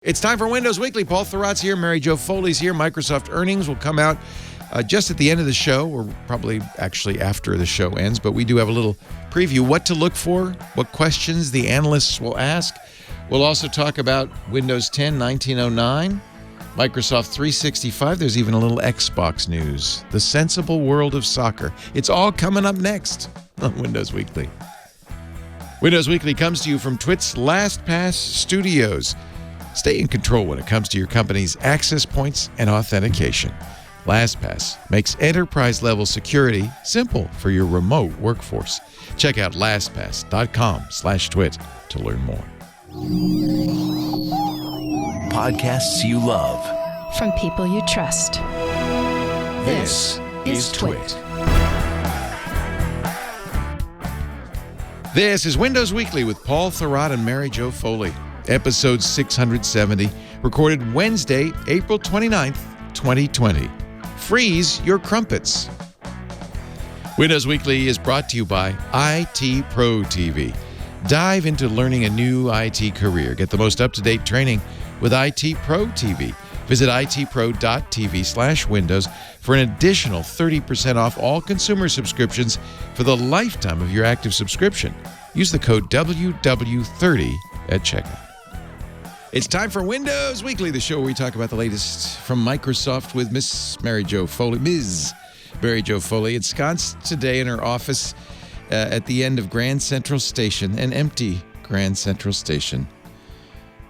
It's time for Windows Weekly. Paul Thurrott's here. Mary Jo Foley's here. Microsoft earnings will come out just at the end of the show, or probably actually after the show ends, but we do have a little preview. What to look for, what questions the analysts will ask. We'll also talk about Windows 10 1909, Microsoft 365. There's even a little Xbox news. The sensible world of soccer. It's all coming up next on Windows Weekly. Windows Weekly comes to you from Twit's LastPass Studios. Stay in control when it comes to your company's access points and authentication. LastPass makes enterprise-level security simple for your remote workforce. Check out lastpass.com/twit to learn more. Podcasts you love. From people you trust. This is Twit. This is Windows Weekly with Paul Thurrott and Mary Jo Foley. Episode 670, recorded Wednesday, April 29th, 2020. Freeze your crumpets. Windows Weekly is brought to you by IT Pro TV. Dive into learning a new IT career. Get the most up-to-date training with IT Pro TV. Visit itpro.tv/windows for an additional 30% off all consumer subscriptions for the lifetime of your active subscription. Use the code WW30 at checkout. It's time for Windows Weekly, the show where we talk about the latest from Microsoft with Ms. Mary Jo Foley. Ms. Mary Jo Foley, ensconced today in her office at the end of Grand Central Station, an empty Grand Central Station.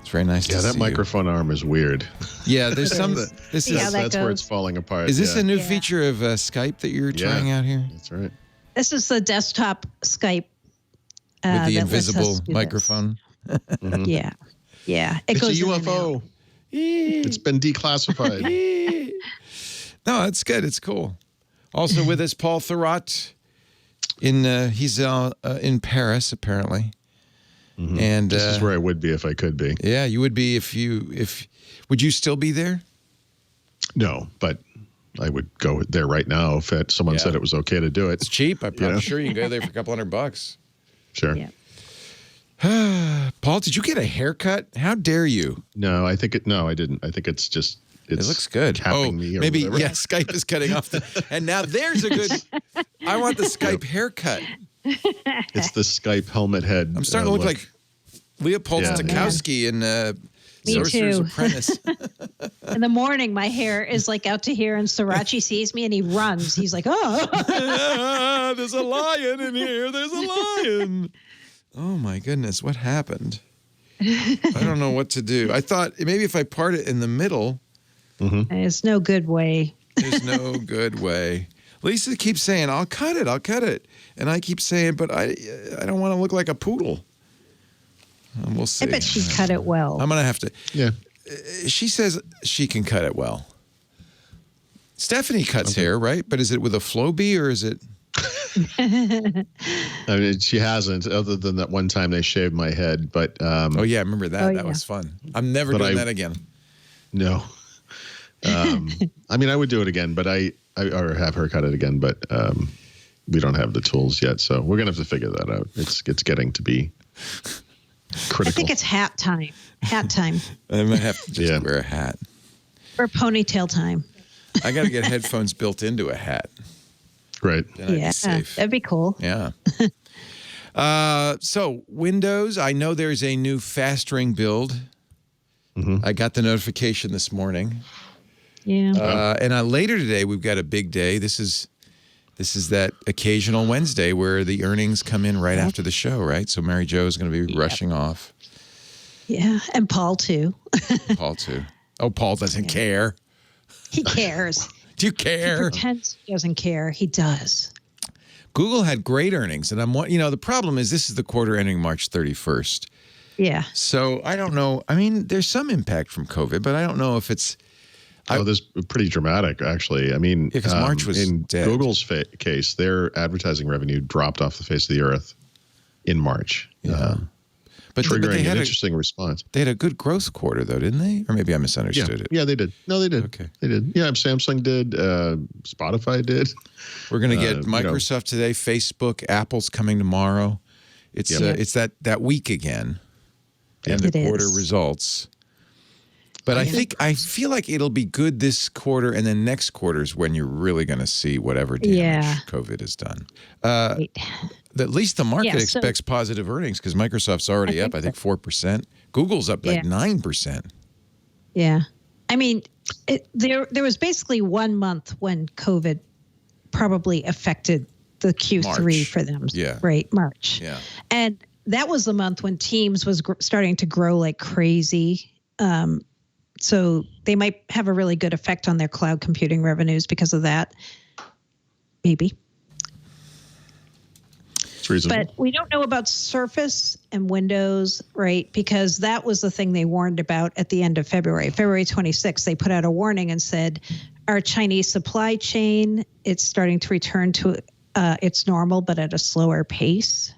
It's very nice to see you. Yeah, that microphone arm is weird. Yeah, there's some... That's where it's falling apart. Is this a new feature of Skype that you're trying out here? That's right. This is the desktop Skype. With the invisible microphone? Mm-hmm. Yeah. Yeah. It's a UFO. It's been declassified. No, it's good. It's cool. Also with us, Paul Thurrott. He's in Paris, apparently. Mm-hmm. And this is where I would be if I could be. Yeah, you would be would you still be there? No, but I would go there right now if someone said it was okay to do it. It's cheap. I'm probably sure you can go there for a couple $100. Sure. Yeah. Paul, did you get a haircut? How dare you? No, I didn't. I think it looks good. Me or maybe, whatever. Skype is cutting off. And now there's a good, I want the Skype haircut. It's the Skype helmet head. I'm starting to look like Leopold Stokowski in Sorcerer's Apprentice. In the morning, my hair is like out to here, and Sriracha sees me and he runs. He's like, oh. There's a lion in here. There's a lion. Oh, my goodness. What happened? I don't know what to do. I thought maybe if I part it in the middle. Mm-hmm. There's no good way. There's no good way. Lisa keeps saying, I'll cut it. And I keep saying, but I don't want to look like a poodle. We'll see. I bet she cut it well. I'm going to have to. Yeah. She says she can cut it well. Stephanie cuts hair, right? But is it with a Flowbee or is it? I mean, she hasn't, other than that one time they shaved my head. But oh yeah, I remember that. That was fun. I'm never doing that again. No. I mean, I would do it again, but I or have her cut it again. But we don't have the tools yet, so we're gonna have to figure that out. It's getting to be critical. I think it's hat time. Hat time. I might have to just wear a hat. Or ponytail time. I got to get headphones built into a hat. Right. Yeah, that'd be cool. Yeah. So Windows, I know there's a new fast ring build. Mm-hmm. I got the notification this morning. Yeah. And later today, we've got a big day. This is that occasional Wednesday where the earnings come in right after the show, right? So Mary Jo is going to be rushing off. Yeah, and Paul too. Paul too. Oh, Paul doesn't care. He cares. Do you care? He pretends he doesn't care. He does. Google had great earnings, and the problem is this is the quarter ending March 31st. Yeah. So I don't know. I mean, there's some impact from COVID, but I don't know if it's. This is pretty dramatic, actually. I mean, because March was in dead. Google's case, their advertising revenue dropped off the face of the earth in March. Yeah. But triggering they had an interesting response. They had a good growth quarter, though, didn't they? Or maybe I misunderstood it. Yeah, they did. No, they did. Okay. They did. Yeah, Samsung did. Spotify did. We're going to get Microsoft today, Facebook, Apple's coming tomorrow. It's that week again. And the quarter results. But I feel like it'll be good this quarter, and then next quarter is when you're really going to see whatever damage COVID has done. Right. At least the market so- expects positive earnings because Microsoft's already up, I think 4%. Google's up like 9%. Yeah. I mean, there was basically 1 month when COVID probably affected the Q3 March. for them. Yeah. Right, March. Yeah. And that was the month when Teams was starting to grow like crazy. So they might have a really good effect on their cloud computing revenues because of that. Maybe. It's reasonable. But we don't know about Surface and Windows, right? Because that was the thing they warned about at the end of February. February 26th, they put out a warning and said, our Chinese supply chain, it's starting to return to its normal, but at a slower pace.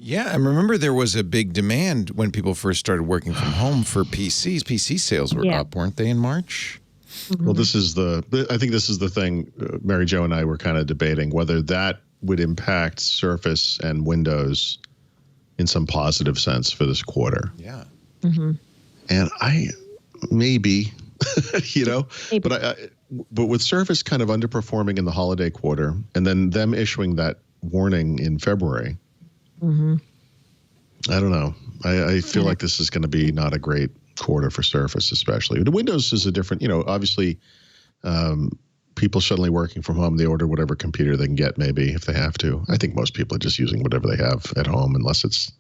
Yeah, and remember there was a big demand when people first started working from home for PCs. PC sales were up, weren't they, in March? Well, I think this is the thing Mary Jo and I were kind of debating, whether that would impact Surface and Windows in some positive sense for this quarter. Yeah. And maybe, Maybe. but with Surface kind of underperforming in the holiday quarter and then them issuing that warning in February, I don't know. I feel like this is going to be not a great quarter for Surface, especially. The Windows is a different, obviously people suddenly working from home, they order whatever computer they can get maybe if they have to. I think most people are just using whatever they have at home unless it's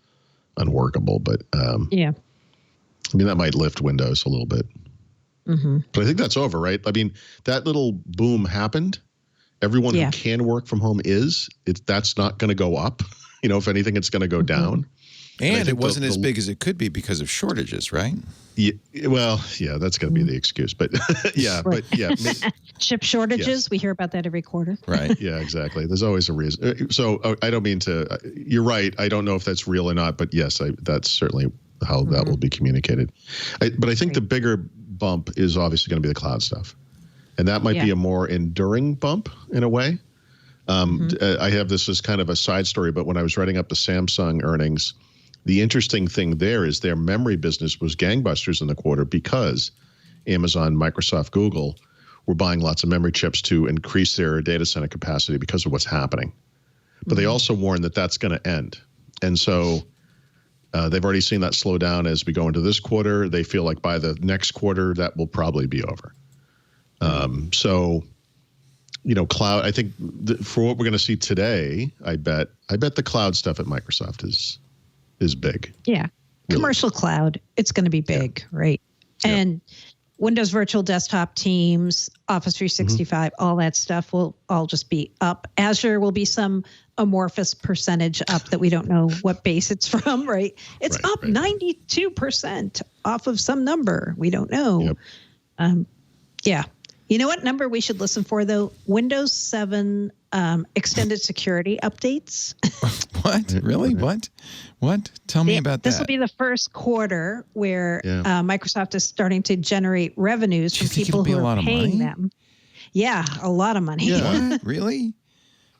unworkable. But I mean, that might lift Windows a little bit. But I think that's over, right? I mean, that little boom happened. Everyone who can work from home that's not going to go up. If anything, it's going to go down. And it wasn't as big as it could be because of shortages, right? Yeah, well, yeah, that's going to be the excuse. But Chip shortages, we hear about that every quarter. Right. Yeah, exactly. There's always a reason. So I don't mean to, you're right. I don't know if that's real or not, but yes, that's certainly how that will be communicated. But I think the bigger bump is obviously going to be the cloud stuff. And that might be a more enduring bump in a way. I have this as kind of a side story, but when I was writing up the Samsung earnings, the interesting thing there is their memory business was gangbusters in the quarter because Amazon, Microsoft, Google were buying lots of memory chips to increase their data center capacity because of what's happening. But they also warned that that's going to end. And so they've already seen that slow down as we go into this quarter. They feel like by the next quarter, that will probably be over. Cloud, I think for what we're going to see today, I bet the cloud stuff at Microsoft is big. Yeah. Really. Commercial cloud, it's going to be big, right? Yeah. And Windows Virtual Desktop, Teams, Office 365, all that stuff will all just be up. Azure will be some amorphous percentage up that we don't know what base it's from, right? It's up 92% off of some number. We don't know. Yep. Yeah. You know what number we should listen for, though? Windows 7 extended security updates. What? Really? What? Tell me about that. This will be the first quarter where Microsoft is starting to generate revenues from people who are paying them. Yeah, a lot of money. Yeah. What? Really?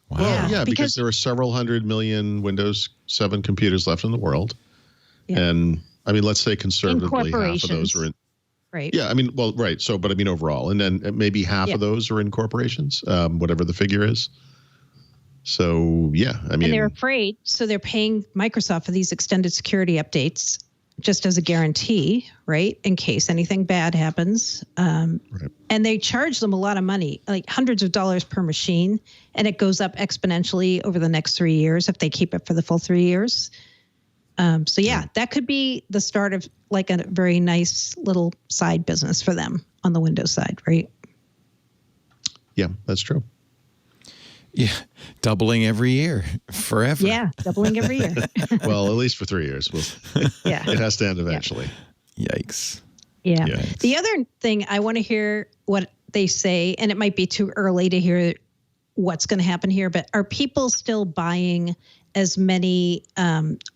Wow. Well, yeah, because there are several 100 million Windows 7 computers left in the world. Yeah. And, I mean, let's say conservatively half of those are in. Right. Yeah, I mean, well, right. So, but I mean, overall, and then maybe half of those are in corporations, whatever the figure is. So, yeah, I mean. And they're afraid, so they're paying Microsoft for these extended security updates just as a guarantee, right, in case anything bad happens. And they charge them a lot of money, like hundreds of dollars per machine, and it goes up exponentially over the next 3 years if they keep it for the full 3 years. So, that could be the start of like a very nice little side business for them on the Windows side, right? Yeah, that's true. Yeah, doubling every year forever. Yeah, doubling every year. Well, at least for 3 years. It has to end eventually. Yikes. Yeah. Yikes. The other thing, I want to hear what they say, and it might be too early to hear what's going to happen here, but are people still buying as many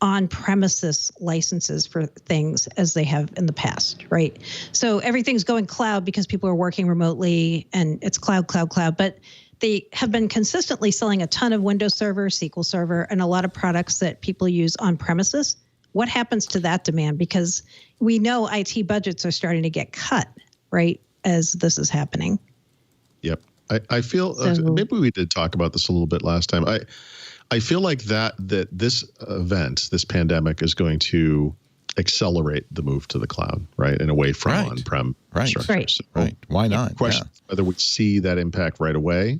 on-premises licenses for things as they have in the past, right? So everything's going cloud because people are working remotely and it's cloud. But they have been consistently selling a ton of Windows Server, SQL Server, and a lot of products that people use on premises What happens to that demand? Because we know IT budgets are starting to get cut, right, as this is happening. Yep. I feel maybe we did talk about this a little bit last time. I feel like that this event, this pandemic, is going to accelerate the move to the cloud, right, and away from on-prem structure. Right. So, Why not? Question whether we see that impact right away,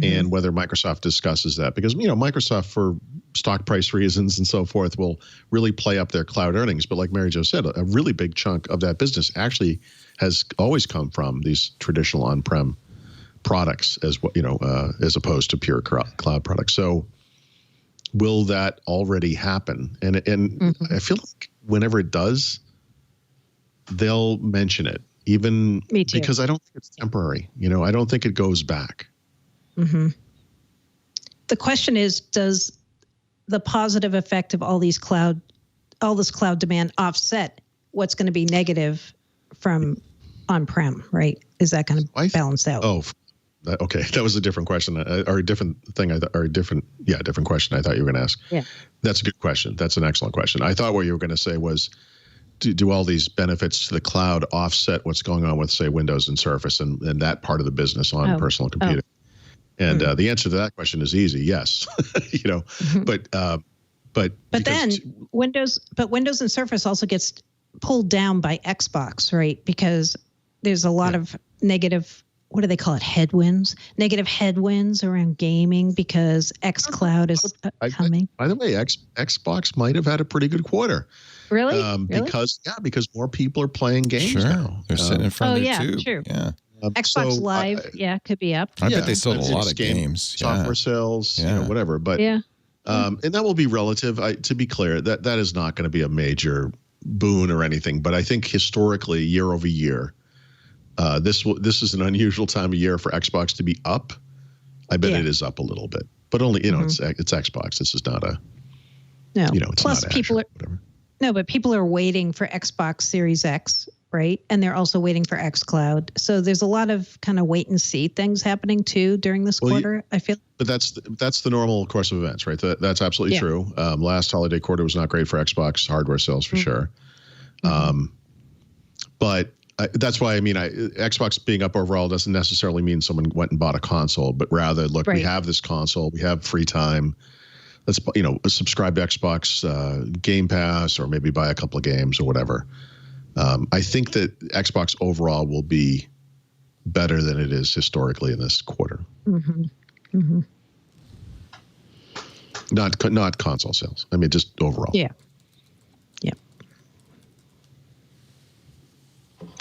and whether Microsoft discusses that, because Microsoft, for stock price reasons and so forth, will really play up their cloud earnings. But like Mary Jo said, a really big chunk of that business actually has always come from these traditional on-prem products, as opposed to pure cloud products. So will that already happen? And I feel like whenever it does, they'll mention it, even because I don't think it's temporary. I don't think it goes back. Mm-hmm. The question is, does the positive effect of all this cloud demand offset what's going to be negative from on-prem, right? Is that going to balance out? Oh, okay. That was a different question, or a different thing. Different question I thought you were going to ask. Yeah. That's a good question. That's an excellent question. I thought what you were going to say was, do all these benefits to the cloud offset what's going on with, say, Windows and Surface and that part of the business on personal computing? And the answer to that question is easy. Yes. But then Windows and Surface also gets pulled down by Xbox, right? Because there's a lot of negative, what do they call it? Headwinds? Negative headwinds around gaming because xCloud is coming. By the way, Xbox might have had a pretty good quarter. Really? Because more people are playing games now. They're sitting in front of their tube. True. Yeah. Xbox Live, could be up. I bet they sold a lot of games. Software sales, whatever. But and that will be relative. To be clear, that is not going to be a major boon or anything. But I think historically, year over year, this is an unusual time of year for Xbox to be up. I bet it is up a little bit, but only it's Xbox. This is not a It's Plus, not people Azure, but people are waiting for Xbox Series X. Right. And they're also waiting for xCloud. So there's a lot of kind of wait and see things happening, too, during this quarter, I feel. But that's the normal course of events, right? That's absolutely true. Last holiday quarter was not great for Xbox hardware sales, for sure. But that's why, Xbox being up overall doesn't necessarily mean someone went and bought a console, but rather, look, we have this console, we have free time. Let's, subscribe to Xbox Game Pass, or maybe buy a couple of games or whatever. I think that Xbox overall will be better than it is historically in this quarter. Not console sales. Just overall. Yeah.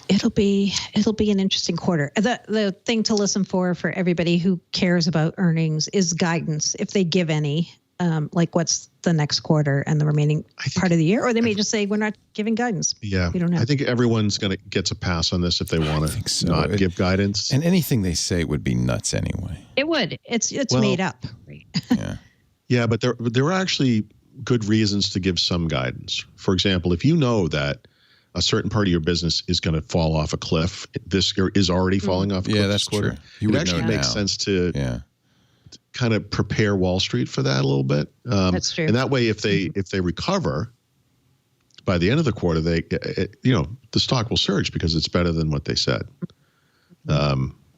It'll be an interesting quarter. The thing to listen for everybody who cares about earnings is guidance, if they give any. Like what's the next quarter and the remaining part of the year, or they may just say we're not giving guidance. Yeah, we don't know. I think everyone's going to get a pass on this if they want to not give guidance. And anything they say would be nuts anyway. It would. It's made up. Right? Yeah, but there are actually good reasons to give some guidance. For example, if you know that a certain part of your business is going to fall off a cliff, this is already falling off a cliff. Yeah, that's this quarter. true. It actually makes sense to kind of prepare Wall Street for that a little bit. That's true. And that way, if they recover by the end of the quarter, the stock will surge because it's better than what they said.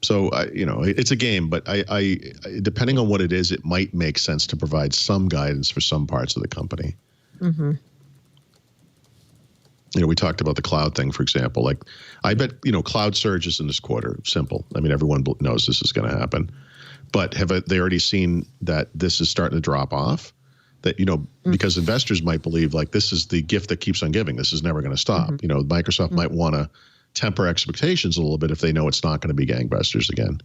So it's a game, but I depending on what it is, it might make sense to provide some guidance for some parts of the company. We talked about the cloud thing, for example. Like, I bet cloud surges in this quarter. Simple. Everyone knows this is going to happen. But have they already seen that this is starting to drop off? That, because investors might believe like this is the gift that keeps on giving. This is never going to stop. Microsoft might want to temper expectations a little bit if they know it's not going to be gangbusters again,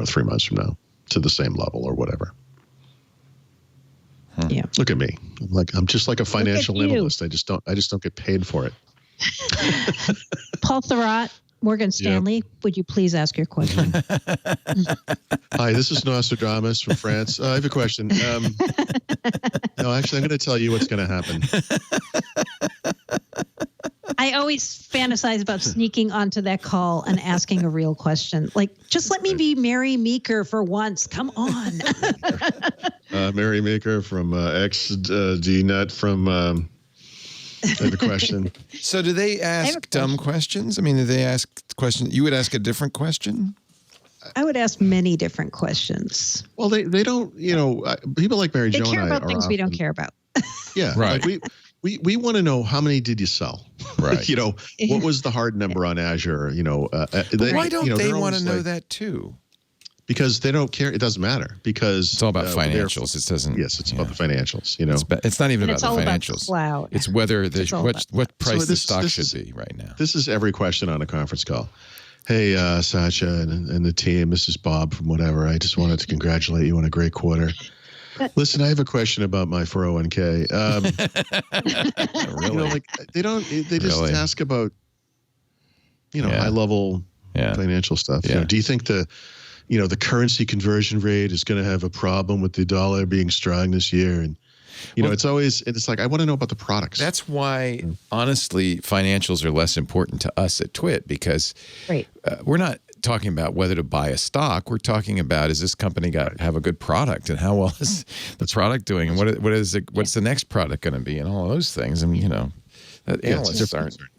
3 months from now to the same level or whatever. Yeah. Look at me. I'm just like a financial analyst. I just don't get paid for it. Paul Thurrott, Morgan Stanley, would you please ask your question? Hi, this is Nostradamus from France. I have a question. No, actually, I'm going to tell you what's going to happen. I always fantasize about sneaking onto that call and asking a real question. Like, just let me be Mary Meeker for once. Come on. Mary Meeker from XDNet from I have a question. So do they ask dumb questions? I mean, do they ask questions? You would ask a different question? I would ask many different questions. Well, they don't, people like Mary Jo and I They care about things we don't often- care about. Yeah. Right. Like we want to know how many did you sell? Right. What was the hard number on Azure? Why don't they they're want to always know like- that too? Because they don't care. It doesn't matter because It's all about financials. It doesn't. Yes, it's about the financials. It's not even And about it's the all about financials. cloud. It's whether It's all about what price So the this- stock this should is- be right now. This is every question on a conference call. Hey, Satya and the team, this is Bob from whatever. I just wanted to congratulate you on a great quarter. Listen, I have a question about my 401k. Really? They just Really? ask about, Yeah. high level Yeah. financial stuff. Yeah. Do you think the currency conversion rate is going to have a problem with the dollar being strong this year? And, it's like, I want to know about the products. That's why, honestly, financials are less important to us at Twit because Right. we're not talking about whether to buy a stock. We're talking about, is this company have a good product and how well is the product doing and what's the next product going to be and all of those things. I mean, analysts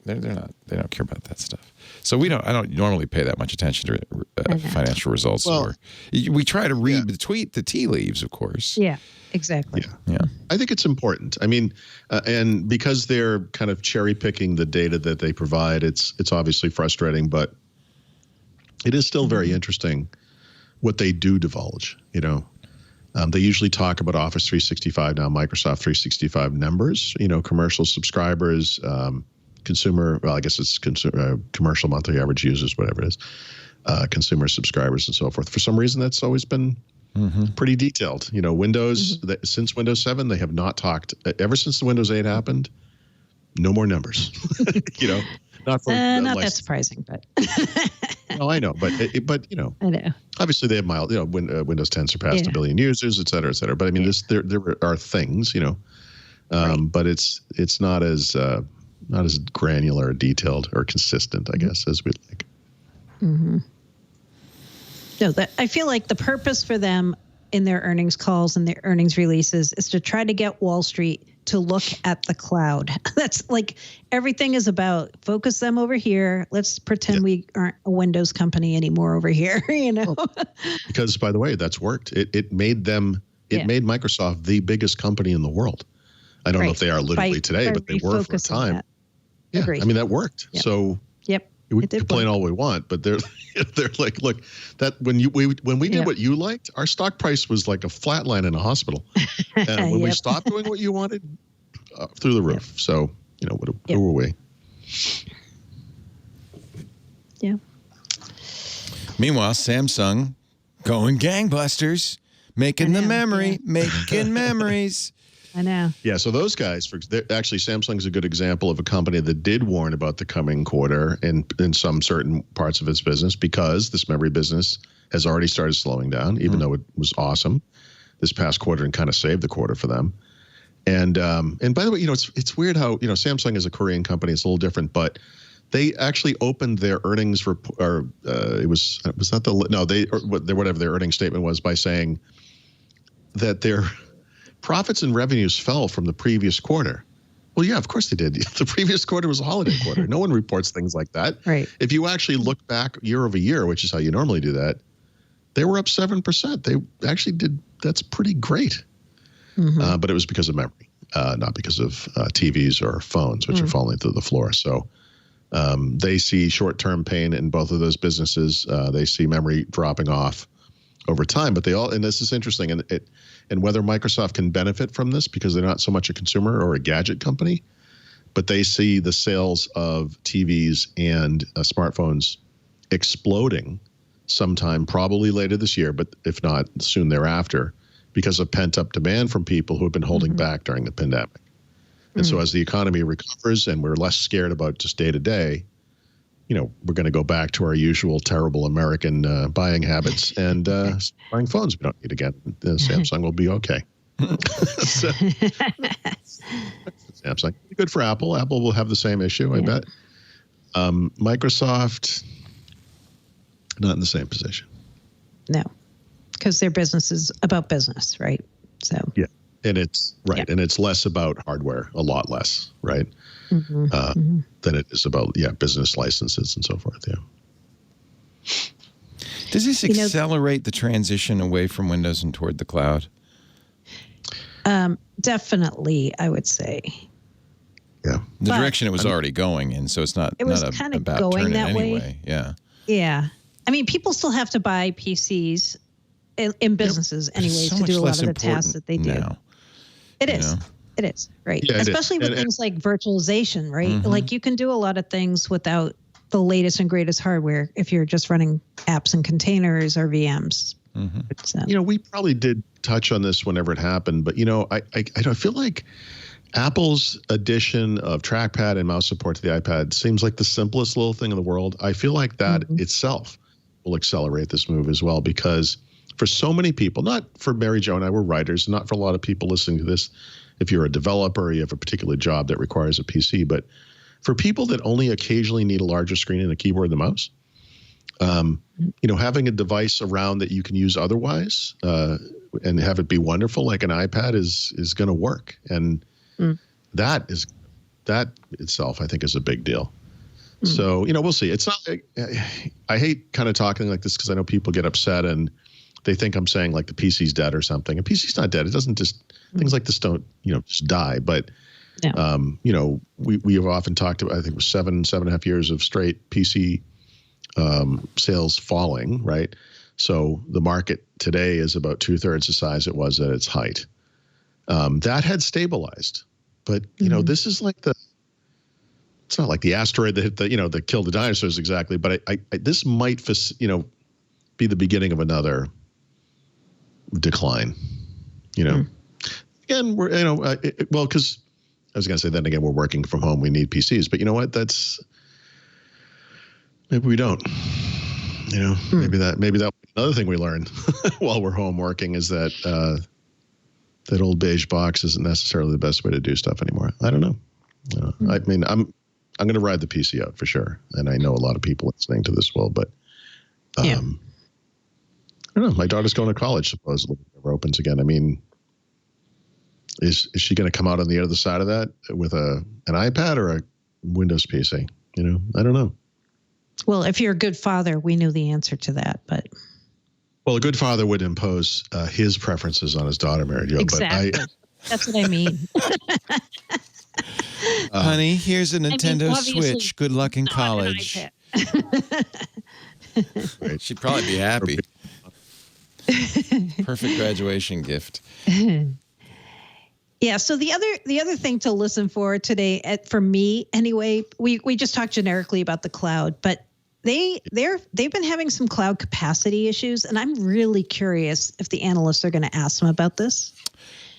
they don't care about that stuff. So I don't normally pay that much attention to financial results. We try to read the tea leaves, of course. Yeah, exactly. Yeah. I think it's important. I mean, and because they're kind of cherry picking the data that they provide, it's obviously frustrating, but it is still very interesting what they do divulge. They usually talk about Office 365 now, Microsoft 365 numbers. Commercial subscribers, consumer. Well, I guess it's commercial monthly average users, whatever it is. Consumer subscribers and so forth. For some reason, that's always been pretty detailed. Windows since Windows 7, they have not talked ever since the Windows 8 happened. No more numbers. Not for Not that surprising, but no, I know, but I know. obviously they have mild. Windows 10 surpassed 1 billion users, et cetera, et cetera. But I mean, there are things, but it's not as granular, or detailed, or consistent, I guess, as we'd like. Mm-hmm. No, I feel like the purpose for them in their earnings calls and their earnings releases is to try to get Wall Street to look at the cloud. That's like everything is about focus them over here. Let's pretend we aren't a Windows company anymore over here, Because, by the way, that's worked. It made them. It made Microsoft the biggest company in the world. I don't know if they are literally today, but they were for a time. Yeah, Agreed. I mean that worked. Yep. So we did complain all we want, but they're like, look, that when we did what you liked, our stock price was like a flat line in a hospital, and when we stopped doing what you wanted, through the roof. So who were we? Yeah. Meanwhile, Samsung going gangbusters, making making memories. I know. Yeah, so those guys, actually, Samsung's a good example of a company that did warn about the coming quarter in some certain parts of its business because this memory business has already started slowing down, even though it was awesome this past quarter and kind of saved the quarter for them. And by the way, it's weird how Samsung is a Korean company; it's a little different, but they actually opened their earnings report, or whatever their earnings statement was by saying that their profits and revenues fell from the previous quarter. Well, yeah, of course they did. The previous quarter was a holiday quarter. No one reports things like that. Right. If you actually look back year over year, which is how you normally do that, they were up 7%. They actually did. That's pretty great. Mm-hmm. But it was because of memory, not because of TVs or phones, which are falling through the floor. So they see short-term pain in both of those businesses. They see memory dropping off over time, but and this is interesting, and whether Microsoft can benefit from this because they're not so much a consumer or a gadget company, but they see the sales of TVs and smartphones exploding sometime probably later this year, but if not soon thereafter, because of pent-up demand from people who have been holding back during the pandemic. And so as the economy recovers and we're less scared about just day-to-day, we're going to go back to our usual terrible American buying habits and buying phones we don't need again. Samsung will be okay. So, Samsung, good for Apple. Apple will have the same issue, I bet. Microsoft, not in the same position. No, because their business is about business, right? So and it's right, and it's less about hardware, a lot less, right? than it is about business licenses and so forth. Does this accelerate the transition away from Windows and toward the cloud? Definitely, I would say. Yeah. The direction it was already going in, so it's not. It was not kind of about going turn that it way. Anyway. Yeah. Yeah. I mean, people still have to buy PCs in businesses anyways so to do much a lot less of the tasks that they do. now, It is. It is, right? Yeah, Especially with things like virtualization, right? Like you can do a lot of things without the latest and greatest hardware if you're just running apps and containers or VMs. We probably did touch on this whenever it happened, but I feel like Apple's addition of trackpad and mouse support to the iPad seems like the simplest little thing in the world. I feel like that itself will accelerate this move as well, because for so many people, not for Mary Jo and I, we're writers, not for a lot of people listening to this, if you're a developer, you have a particular job that requires a PC, but for people that only occasionally need a larger screen and a keyboard and a mouse, having a device around that you can use otherwise and have it be wonderful like an iPad is going to work. And that itself, I think, is a big deal. So, we'll see. It's not, I hate kind of talking like this because I know people get upset and they think I'm saying like the PC's dead or something. A PC's not dead. It doesn't things like this don't, just die. But, we have often talked about, I think it was 7.5 years of straight PC sales falling, right? So the market today is about 2/3 the size it was at its height. That had stabilized, but this is like it's not like the asteroid that hit that killed the dinosaurs exactly, but this might be the beginning of another decline. Again, we're because I was going to say then again we're working from home, we need PCs, but you know what? Maybe we don't. Maybe that another thing we learned while we're home working is that that old beige box isn't necessarily the best way to do stuff anymore. I don't know. I mean, I'm going to ride the PC out for sure, and I know a lot of people listening to this will, but I don't know. My daughter's going to college supposedly. It never opens again. I mean, is she going to come out on the other side of that with an iPad or a Windows PC? I don't know. Well, if you're a good father, we knew the answer to that, but. Well, a good father would impose his preferences on his daughter, Mary Jo. Exactly. But that's what I mean. Honey, here's a Nintendo Switch. Good luck in college. Right. She'd probably be happy. Perfect graduation gift. Yeah. So the other thing to listen for today, for me anyway, we just talked generically about the cloud, but they've been having some cloud capacity issues, and I'm really curious if the analysts are going to ask them about this.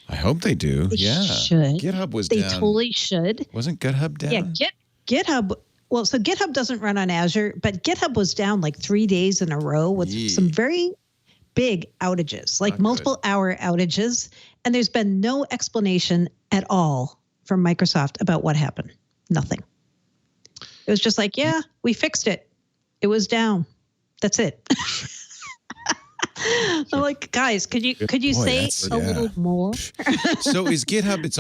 I hope they do. They yeah. should. GitHub was down. They totally should. Wasn't GitHub down? Yeah. GitHub. Well, so GitHub doesn't run on Azure, but GitHub was down like 3 days in a row with some very big outages, like multiple hour outages. And there's been no explanation at all from Microsoft about what happened. Nothing. It was just like, yeah, we fixed it. It was down. That's it. I'm like, guys, could you say a little more? So is GitHub? It's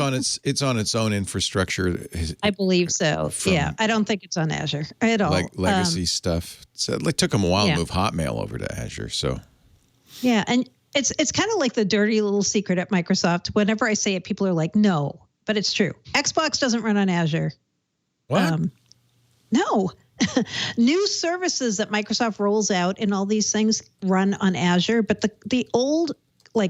on its own infrastructure. I believe so. Yeah, I don't think it's on Azure at all. Like legacy stuff. So it took them a while to move Hotmail over to Azure. So yeah, and it's kind of like the dirty little secret at Microsoft. Whenever I say it, people are like, no, but it's true. Xbox doesn't run on Azure. What? No. New services that Microsoft rolls out and all these things run on Azure, but the old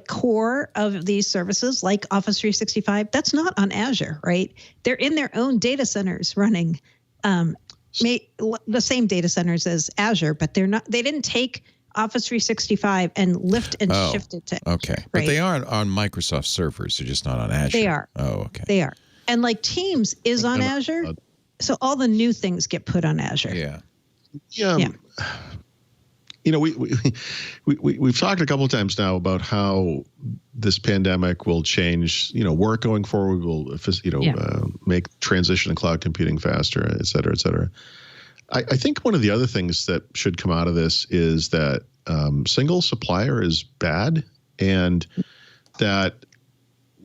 core of these services like Office 365, that's not on Azure, right? They're in their own data centers running the same data centers as Azure, but they didn't take Office 365 and lift and shift it to Azure, okay. Right? But they are on Microsoft servers, they're just not on Azure. They are. Oh, okay. They are. And Teams is on Azure. So all the new things get put on Azure. Yeah. Yeah. We've talked a couple of times now about how this pandemic will change, work going forward, will, make transition to cloud computing faster, et cetera, et cetera. I think one of the other things that should come out of this is that single supplier is bad, and that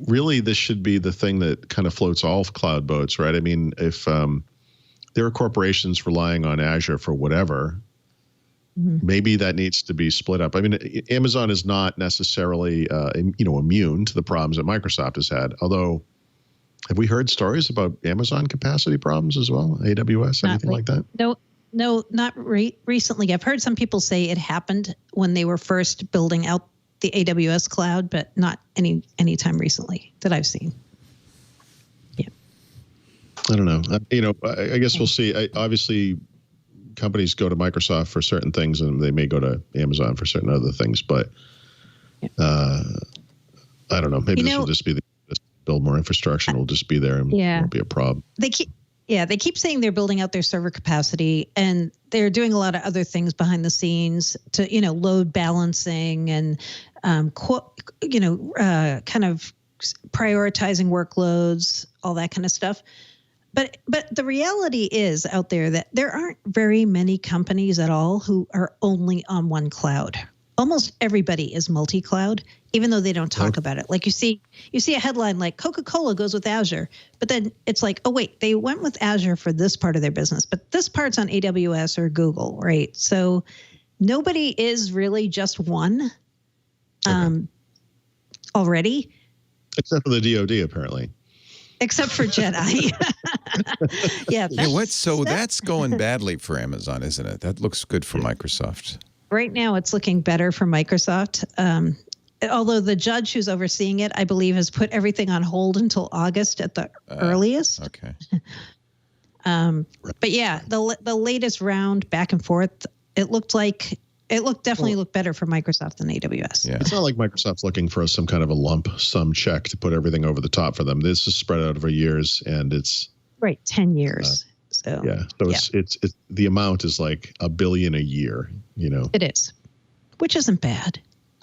really this should be the thing that kind of floats all cloud boats, right? I mean, if there are corporations relying on Azure for whatever, maybe that needs to be split up. I mean, Amazon is not necessarily, immune to the problems that Microsoft has had. Although, have we heard stories about Amazon capacity problems as well? AWS, anything like that? No, not recently. I've heard some people say it happened when they were first building out the AWS cloud, but not any time recently that I've seen. Yeah. I don't know. I guess we'll see. Obviously, companies go to Microsoft for certain things, and they may go to Amazon for certain other things. But I don't know. Maybe this will just be just build more infrastructure, and we'll just be there, and it won't be a problem. They keep saying they're building out their server capacity, and they're doing a lot of other things behind the scenes to, load balancing and, kind of prioritizing workloads, all that kind of stuff. But the reality is out there that there aren't very many companies at all who are only on one cloud. Almost everybody is multi-cloud, even though they don't talk about it. Like you see a headline like Coca-Cola goes with Azure, but then it's like, oh wait, they went with Azure for this part of their business, but this part's on AWS or Google, right? So nobody is really just one already. Except for the DoD, apparently. Except for JEDI. That's going badly for Amazon, isn't it? That looks good for Microsoft. Right now, it's looking better for Microsoft. Although the judge who's overseeing it, I believe, has put everything on hold until August at the earliest. Okay. But yeah, the latest round back and forth, it looked definitely better for Microsoft than AWS. Yeah. It's not like Microsoft's looking for some kind of a lump sum check to put everything over the top for them. This is spread out over years, and it's 10 years. It's the amount is like $1 billion a year. It is, which isn't bad.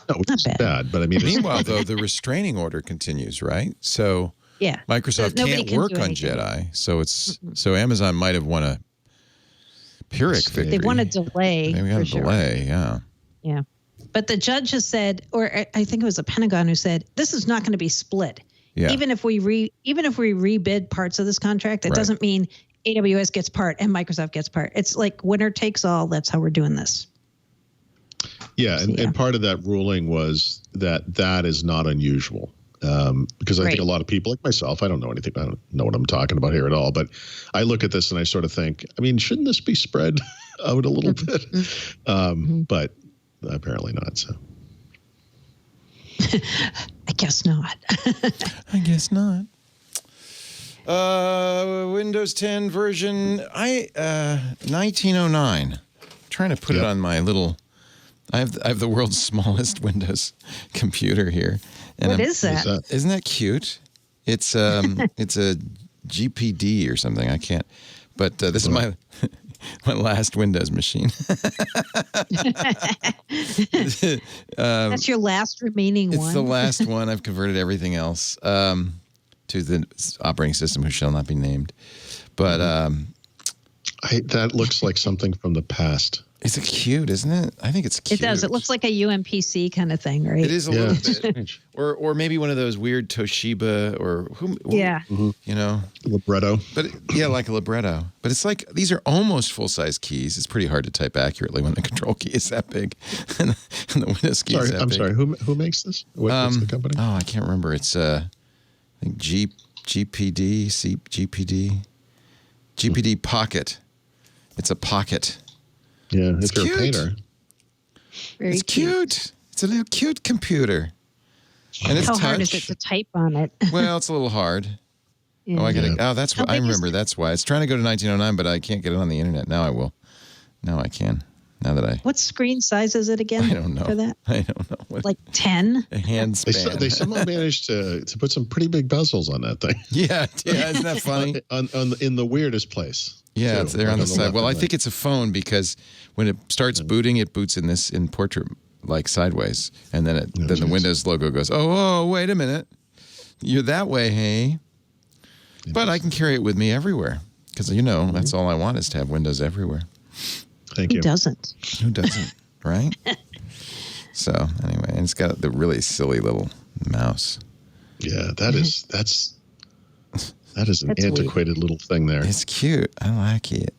No, it's not bad. But I mean, meanwhile, though, the restraining order continues, right? So Microsoft can't work on JEDI. So Amazon might have won a Pyrrhic victory. They won a delay. Maybe got a delay. Yeah. Yeah. But the judge has said, or I think it was the Pentagon who said, this is not going to be split. Yeah. Even if we rebid parts of this contract, that doesn't mean AWS gets part and Microsoft gets part. It's like winner takes all. That's how we're doing this. Yeah, and part of that ruling was that is not unusual. Because I think a lot of people like myself, I don't know anything. I don't know what I'm talking about here at all. But I look at this and I sort of think, I mean, shouldn't this be spread out a little bit? But apparently not. So I guess not. I guess not. Windows 10 version 1909. I'm trying to put it on my little. I have the world's smallest Windows computer here. And what is that? Isn't that cute? It's it's a GPD or something. I can't. But this is my last Windows machine. That's your last remaining one. It's the last one. I've converted everything else to the operating system who shall not be named. But that looks like something from the past. Is it cute, isn't it? I think it's cute. It does. It looks like a UMPC kind of thing, right? It is a little bit. Or maybe one of those weird Toshiba or libretto. But like a libretto. But it's like these are almost full-size keys. It's pretty hard to type accurately when the control key is that big and the Windows key is that big. Sorry. Who makes this? What's the company? Oh, I can't remember. It's I think GPD Pocket. It's a pocket. Yeah, it's if you're a painter. It's cute. It's a little cute computer. And it's How touch. hard is it to type on it? Well, it's a little hard. Yeah. That's why I remember. That's why it's trying to go to 1909, but I can't get it on the internet. Now I will. Now I can. Now that I. What screen size is it again? I don't know. For that? I don't know. Like 10? A hand span. They somehow managed to put some pretty big bezels on that thing. Yeah. Isn't that funny? in the weirdest place. Yeah, it's there on the side. Well, I think it's a phone because when it starts booting, it boots in portrait like sideways, and then the Windows logo goes. Oh, wait a minute, you're that way, hey? But I can carry it with me everywhere because that's all I want is to have Windows everywhere. Thank you. Who doesn't? Who doesn't? Right? So anyway, and it's got the really silly little mouse. Yeah, that is an That's antiquated little thing there. It's cute. I like it.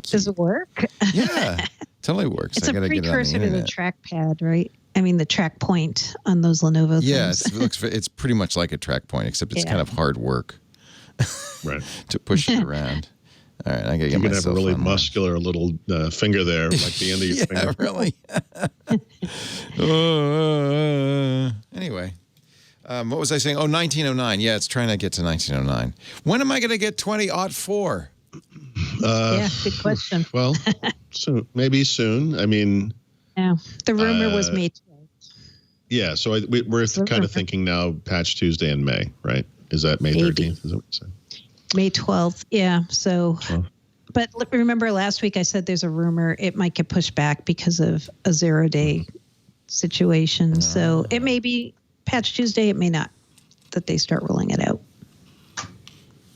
Does it work? Yeah, totally works. It's I a gotta get it on the precursor to the internet. trackpad, right? I mean, the track point on those Lenovo Yeah, things. it's pretty much like a track point, except it's kind of hard work Right. to push it around. All right, I gotta get You can myself have a really on one. muscular little finger there, like the end of your finger. Really. Anyway, what was I saying? Oh, 1909. Yeah, it's trying to get to 1909. When am I going to get 2004? Yeah, good question. Well, soon, maybe soon. I mean, Yeah, the rumor was May 12th. yeah. So we're kind of thinking now, Patch Tuesday in May, right? Is that May 13th? Is that what you said? May 12th. Yeah. So, but remember last week I said there's a rumor it might get pushed back because of a 0-day situation. So it may be Patch Tuesday. It may not that they start rolling it out.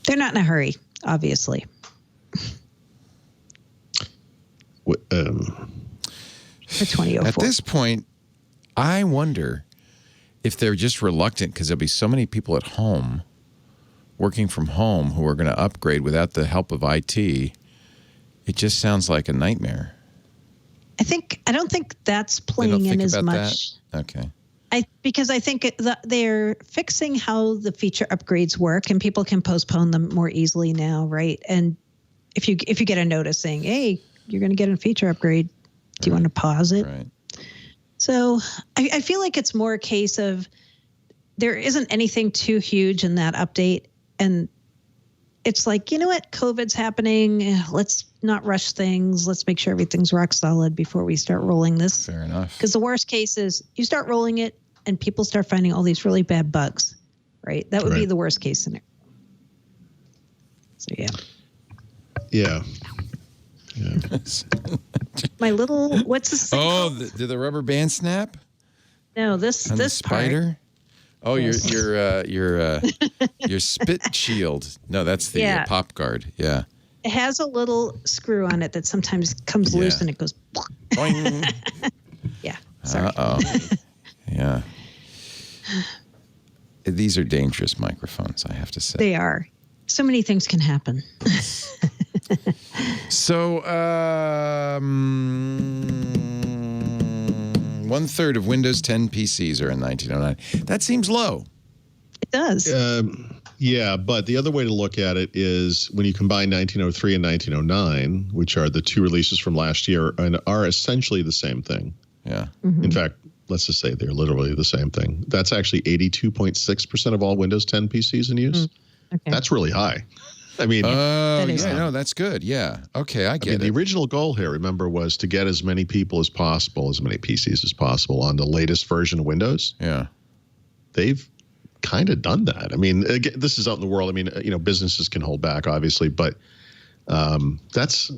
They're not in a hurry, obviously. What, For 2004. At this point, I wonder if they're just reluctant because there'll be so many people at home working from home who are going to upgrade without the help of IT. It just sounds like a nightmare. I don't think that's They don't playing in think as about much. that? Okay. Because I think they're fixing how the feature upgrades work, and people can postpone them more easily now, right? And if you get a notice saying, "Hey, you're going to get a feature upgrade," do you want to pause it? Right. So I feel like it's more a case of there isn't anything too huge in that update, and it's like, you know what, COVID's happening. Let's not rush things. Let's make sure everything's rock solid before we start rolling this. Fair enough. Because the worst case is you start rolling it and people start finding all these really bad bugs, right? That would be the worst case scenario. So, yeah. yeah. My little, what's this thing called? Did the rubber band snap? No, this On the spider. spider? Oh, your spit shield. No, that's the pop guard. Yeah. It has a little screw on it that sometimes comes loose and it goes. Boing. Yeah. Sorry. Uh-oh. Yeah. These are dangerous microphones, I have to say. They are. So many things can happen. So, 1/3 of Windows 10 PCs are in 1909. That seems low. It does. Yeah, but the other way to look at it is when you combine 1903 and 1909, which are the two releases from last year, and are essentially the same thing. Yeah. In fact, let's just say they're literally the same thing. That's actually 82.6% of all Windows 10 PCs in use. Okay. That's really high. I mean, that's good. Yeah. Okay, I get it. The original goal here, remember, was to get as many people as possible, as many PCs as possible on the latest version of Windows. Yeah. They've kind of done that. I mean, again, this is out in the world. I mean, businesses can hold back, obviously, but that's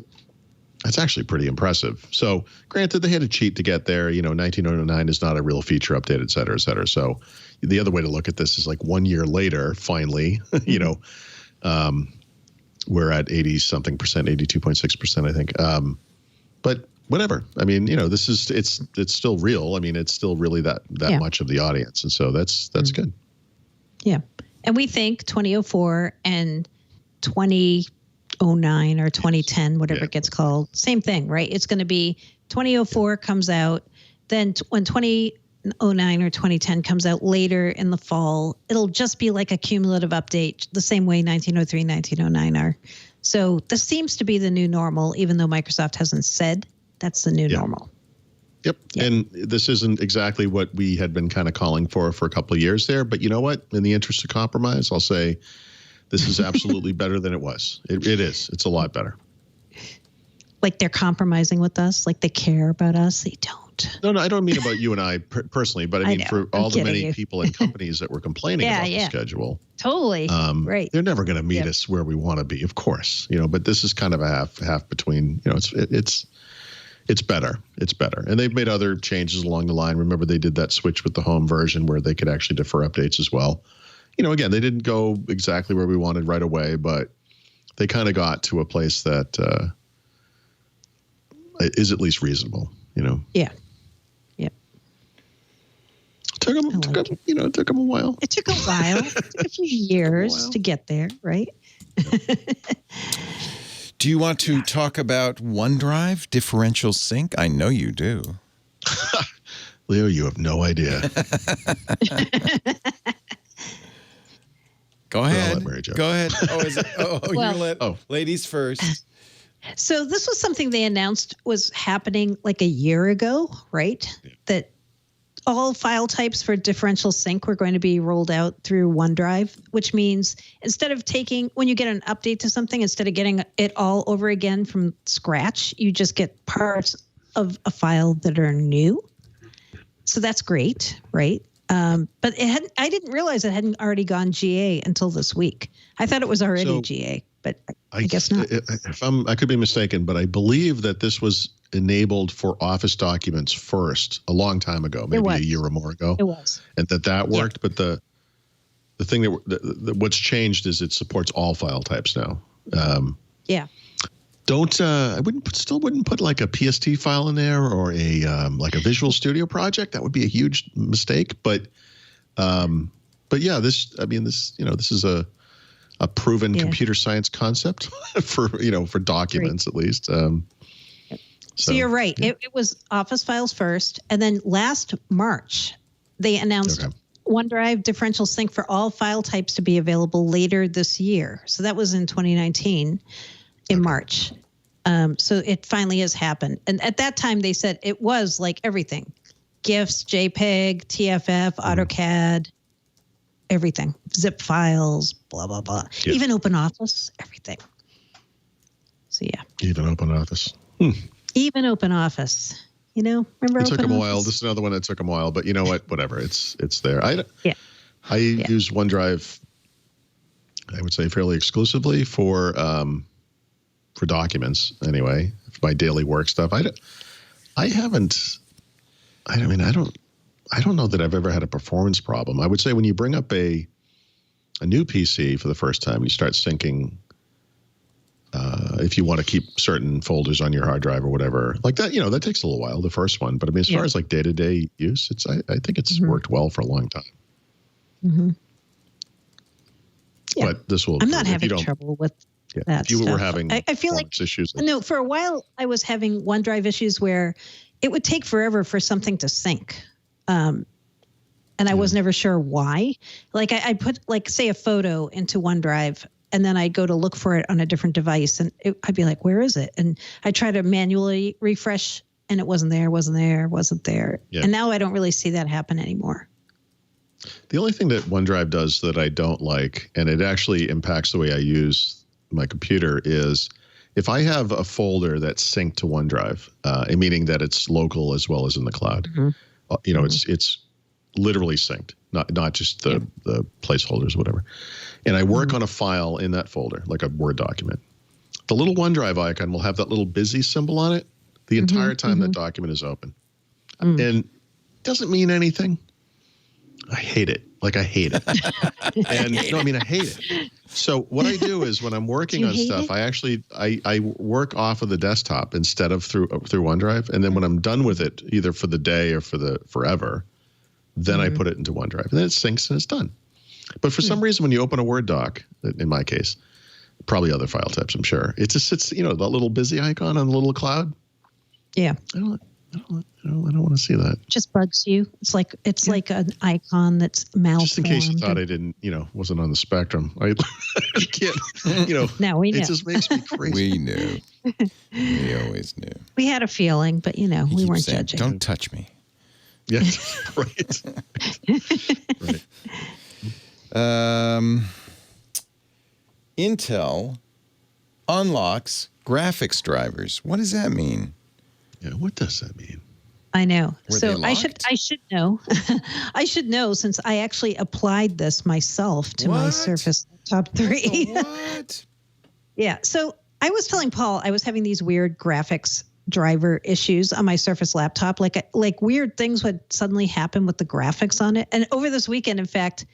actually pretty impressive. So, granted, they had to cheat to get there. 1909 is not a real feature update, et cetera, et cetera. So, the other way to look at this is like 1 year later, finally, we're at 80-something percent, 82.6%, I think. But whatever. I mean, this is it's still real. I mean, it's still really that much of the audience, and so that's good. Yeah, and we think 2004 and 2009 or 2010, whatever it gets called, same thing, right? It's going to be 2004 comes out, then when 2009 or 2010 comes out later in the fall, it'll just be like a cumulative update, the same way 1903, 1909 are. So this seems to be the new normal, even though Microsoft hasn't said that's the new normal. Yep. And this isn't exactly what we had been kind of calling for a couple of years there. But you know what? In the interest of compromise, I'll say this is absolutely better than it was. It is. It's a lot better. Like they're compromising with us? Like they care about us? They don't. No, I don't mean about you and I personally, but I mean for all the many people and companies that were complaining about the schedule. Totally. Right. They're never going to meet us where we want to be, of course. But this is kind of a half between. It's better. It's better. And they've made other changes along the line. Remember, they did that switch with the home version where they could actually defer updates as well. Again, they didn't go exactly where we wanted right away, but they kind of got to a place that is at least reasonable, Yeah. Yeah. took them a while. It took a while. It took a few years to get there, right? Do you want to talk about OneDrive differential sync? I know you do. Leo, you have no idea. Go ahead. Go ahead. Ladies first. So this was something they announced was happening like a year ago, right? Yeah. That all file types for differential sync were going to be rolled out through OneDrive, which means instead of when you get an update to something, instead of getting it all over again from scratch, you just get parts of a file that are new. So that's great, right? But I didn't realize it hadn't already gone GA until this week. I thought it was already GA, but I guess not. I could be mistaken, but I believe that this was enabled for Office documents first a long time ago, maybe a year or more ago. It was, and that worked. Yeah. But the thing what's changed is it supports all file types now. Yeah. I wouldn't put like a PST file in there or a like a Visual Studio project. That would be a huge mistake. But yeah, this is a proven computer science concept for documents at least. So you're right. Yeah. It was Office files first, and then last March they announced OneDrive differential sync for all file types to be available later this year. So that was in 2019. In March. So it finally has happened. And at that time, they said it was like everything. GIFs, JPEG, TFF, AutoCAD, everything. Zip files, blah, blah, blah. Yep. Even OpenOffice, everything. So, yeah. Even OpenOffice. Even OpenOffice. Remember OpenOffice? It took them a while. This is another one that took them a while. But you know what? Whatever. It's there. I use OneDrive, I would say, fairly exclusively for documents anyway, my daily work stuff. I don't know that I've ever had a performance problem. I would say when you bring up a new PC for the first time, you start syncing, if you want to keep certain folders on your hard drive or whatever like that, that takes a little while, the first one. But I mean, as far as like day-to-day use, I think it's worked well for a long time. Mm-hmm. Yeah. But this will, I'm not having trouble with that if you stuff. were having I feel like issues. No, for a while I was having OneDrive issues where it would take forever for something to sync. And I was never sure why. Like I put say a photo into OneDrive and then I'd go to look for it on a different device and I'd be like, where is it? And I try to manually refresh and it wasn't there. Yeah. And now I don't really see that happen anymore. The only thing that OneDrive does that I don't like, and it actually impacts the way I use my computer, is if I have a folder that's synced to OneDrive, meaning that it's local as well as in the cloud, it's literally synced, not just the placeholders or whatever. And I work on a file in that folder, like a Word document. The little OneDrive icon will have that little busy symbol on it the entire time that document is open. And it doesn't mean anything. I hate it. I hate it. I hate it. So what I do is when I'm working on stuff, I work off of the desktop instead of through OneDrive. And then when I'm done with it, either for the day or for the forever, then I put it into OneDrive. And then it syncs and it's done. But for some reason, when you open a Word doc, in my case, probably other file types, I'm sure, it just sits, that little busy icon on the little cloud. Yeah. I don't want to see that. Just bugs you. It's like an icon that's malformed. Just in case you thought I didn't, wasn't on the spectrum. I can't, Now we know. It just makes me crazy. We knew. We always knew. We had a feeling, but we weren't judging. Don't touch me. Yeah, right. Right. Intel unlocks graphics drivers. What does that mean? Yeah, what does that mean? I know. Were so they I should know. I should know since I actually applied this myself to my Surface Laptop 3. What? Yeah. So I was telling Paul I was having these weird graphics driver issues on my Surface laptop. Like weird things would suddenly happen with the graphics on it. And over this weekend, in fact,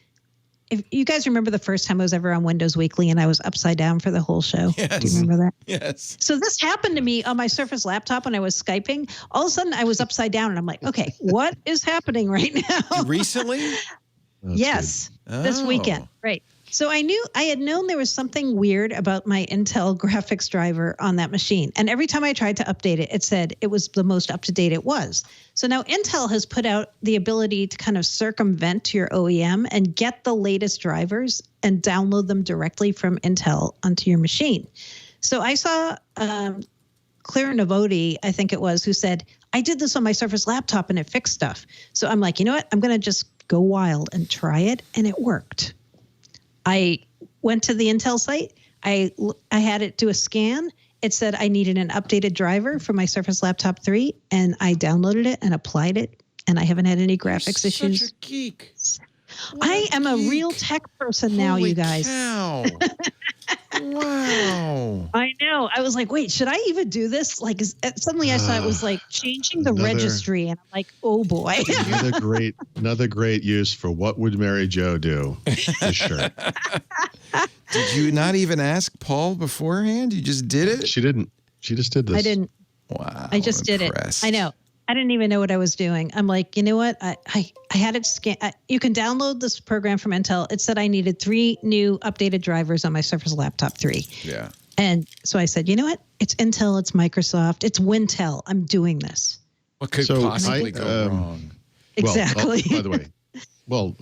if you guys remember the first time I was ever on Windows Weekly and I was upside down for the whole show. Yes. Do you remember that? Yes. So this happened to me on my Surface laptop when I was Skyping. All of a sudden I was upside down and I'm like, okay, what is happening right now? Recently? Yes. This weekend. Right. So I had known there was something weird about my Intel graphics driver on that machine. And every time I tried to update it, it said it was the most up to date it was. So now Intel has put out the ability to kind of circumvent your OEM and get the latest drivers and download them directly from Intel onto your machine. So I saw Claire Novoti, I think it was, who said, I did this on my Surface laptop and it fixed stuff. So I'm like, you know what? I'm going to just go wild and try it. And it worked. I went to the Intel site. I had it do a scan. It said I needed an updated driver for my Surface Laptop 3, and I downloaded it and applied it, and I haven't had any graphics issues. Such a geek. I am a real tech person now, Holy you guys. Cow. Wow. I know. I was like, wait, should I even do this? Like, suddenly I saw it was like changing the registry, and I'm like, oh boy. another great use for what would Mary Jo do? The shirt. Did you not even ask Paul beforehand? You just did it? She didn't. She just did this. I didn't. Wow. I just did it. I know. I didn't even know what I was doing. I'm like, you know what? I had it scan. You can download this program from Intel. It said I needed 3 new updated drivers on my Surface Laptop 3. Yeah. And so I said, you know what? It's Intel, it's Microsoft, it's Wintel. I'm doing this. What could possibly go wrong? Exactly. Well, by the way,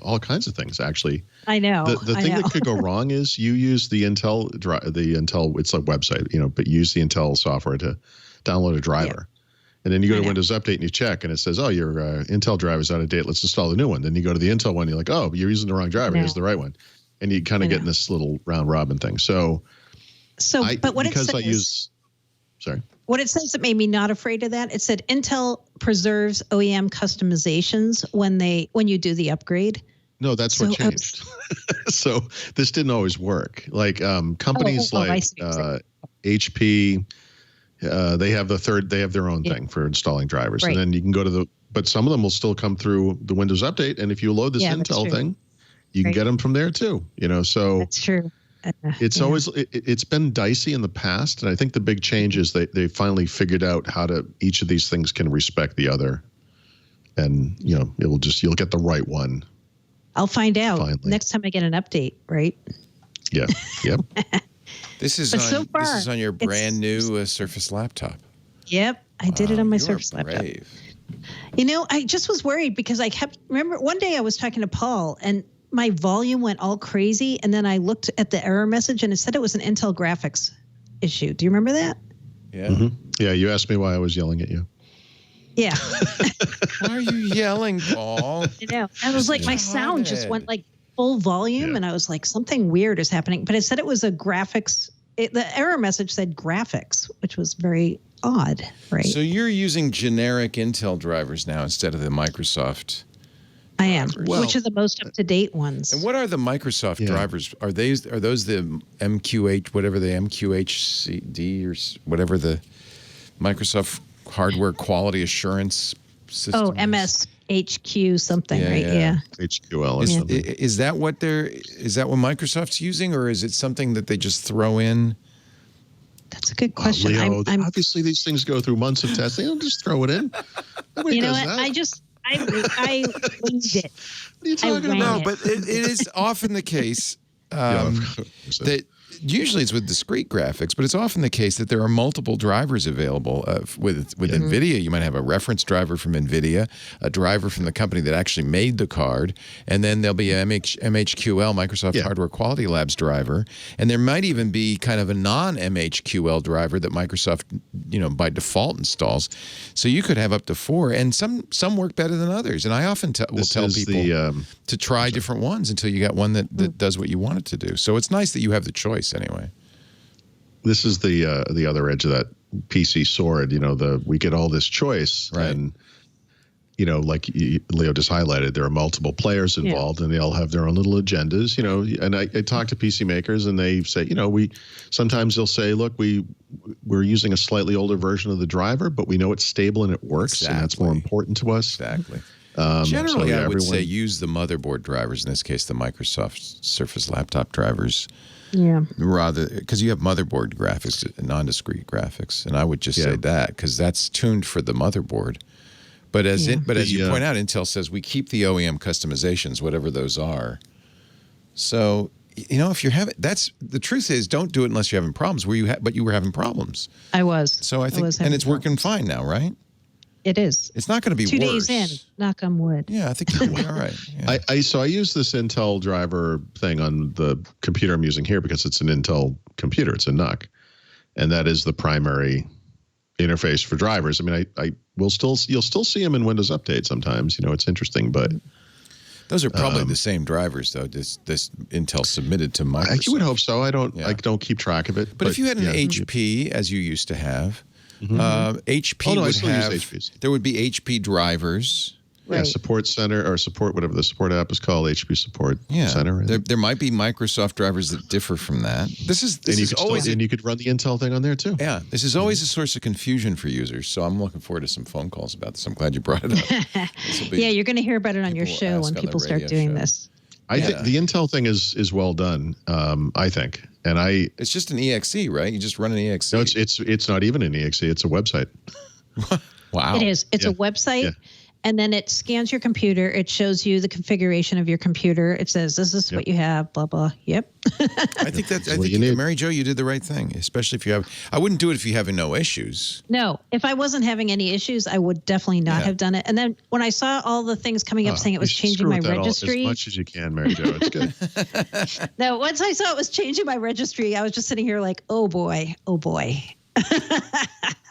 all kinds of things actually. I know. The thing that could go wrong is you use the Intel it's a website, but use the Intel software to download a driver. Yeah. And then you go to Windows Update and you check and it says, oh, your Intel drive is out of date. Let's install the new one. Then you go to the Intel one. You're like, oh, you're using the wrong driver. Here's the right one. And you kind of get in this little round robin thing. But what it says that made me not afraid of that, it said Intel preserves OEM customizations when you do the upgrade. No, that's what changed. So this didn't always work. Like companies like HP, they have their own thing for installing drivers. Right. And then you can go to but some of them will still come through the Windows Update. And if you load this Intel thing, you can get them from there too, so that's true. It's always, it's been dicey in the past. And I think the big change is they finally figured out how each of these things can respect the other. And, you'll get the right one. I'll find out next time I get an update, right? Yeah. Yep. This is on your brand new Surface laptop. Yep. I did it on my Surface laptop. I just was worried because remember one day I was talking to Paul and my volume went all crazy. And then I looked at the error message and it said it was an Intel graphics issue. Do you remember that? Yeah. Mm-hmm. Yeah. You asked me why I was yelling at you. Yeah. Why are you yelling, Paul? I know. I was like, my sound just went like full volume and I was like, something weird is happening. But it said it was a graphics. The error message said graphics, which was very odd, right? So you're using generic Intel drivers now instead of the Microsoft. I am. Which are the most up-to-date ones? And what are the Microsoft drivers? Are those the MQH, whatever the MQHCD or whatever the Microsoft hardware quality assurance system? Oh, MSHQ something, right? Yeah. HQL. Is that what Microsoft's using, or is it something that they just throw in? That's a good question. Leo, obviously these things go through months of testing. Don't just throw it in. You know what? I winged it. What are you talking about? No, but it is often the case that usually it's with discrete graphics, but it's often the case that there are multiple drivers available. With NVIDIA, you might have a reference driver from NVIDIA, a driver from the company that actually made the card, and then there'll be a MHQL, Microsoft Hardware Quality Labs driver, and there might even be kind of a non-MHQL driver that Microsoft, by default installs. So you could have up to 4, and some work better than others. And I often will tell people to try different ones until you got one that does what you want it to do. So it's nice that you have the choice anyway. This is the other edge of that PC sword. We get all this choice, right. And like Leo just highlighted, there are multiple players involved, and they all have their own little agendas. And I talk to PC makers, and they say, sometimes they'll say, look, we're using a slightly older version of the driver, but we know it's stable and it works, and that's more important to us. Exactly. Generally, I would say everyone- use the motherboard drivers, in this case, the Microsoft Surface laptop drivers, Yeah. rather because you have motherboard graphics, non-discrete graphics, and I would just say that because that's tuned for the motherboard. But as you point out, Intel says we keep the OEM customizations, whatever those are. So if you're having the truth is, don't do it unless you're having problems. But you were having problems. I was. So I think, was and having it's working fine now, right? It is. It's not going to be 2 worse. days in, knock on wood. Yeah, I think you'll be all right. Yeah. I use this Intel driver thing on the computer I'm using here because it's an Intel computer. It's a NUC, and that is the primary interface for drivers. I mean, you'll still see them in Windows Update sometimes. It's interesting, but those are probably the same drivers, though. This Intel submitted to Microsoft. You would hope so. I don't keep track of it. But if you had an HP, as you used to have, HP I would still have. use HPs. There would be HP drivers. Right. Support center or support, whatever the support app is called, HP Support Center. There might be Microsoft drivers that differ from that. This is always and you could run the Intel thing on there too. Yeah, this is always a source of confusion for users. So I'm looking forward to some phone calls about this. I'm glad you brought it up. You're going to hear about it on your people show ask when on people the start radio doing show. this. I think the Intel thing is well done. I think, and it's just an EXE, right? You just run an EXE. No, it's not even an EXE. It's a website. Wow. It is. It's a website, and then it scans your computer. It shows you the configuration of your computer. It says, this is what you have, blah, blah. Yep. I think Mary Jo, you did the right thing, especially if you have. I wouldn't do it if you have no issues. No, if I wasn't having any issues, I would definitely not have done it. And then when I saw all the things coming up saying it was changing my registry. As much as you can, Mary Jo. It's good. No, once I saw it was changing my registry, I was just sitting here like, oh boy.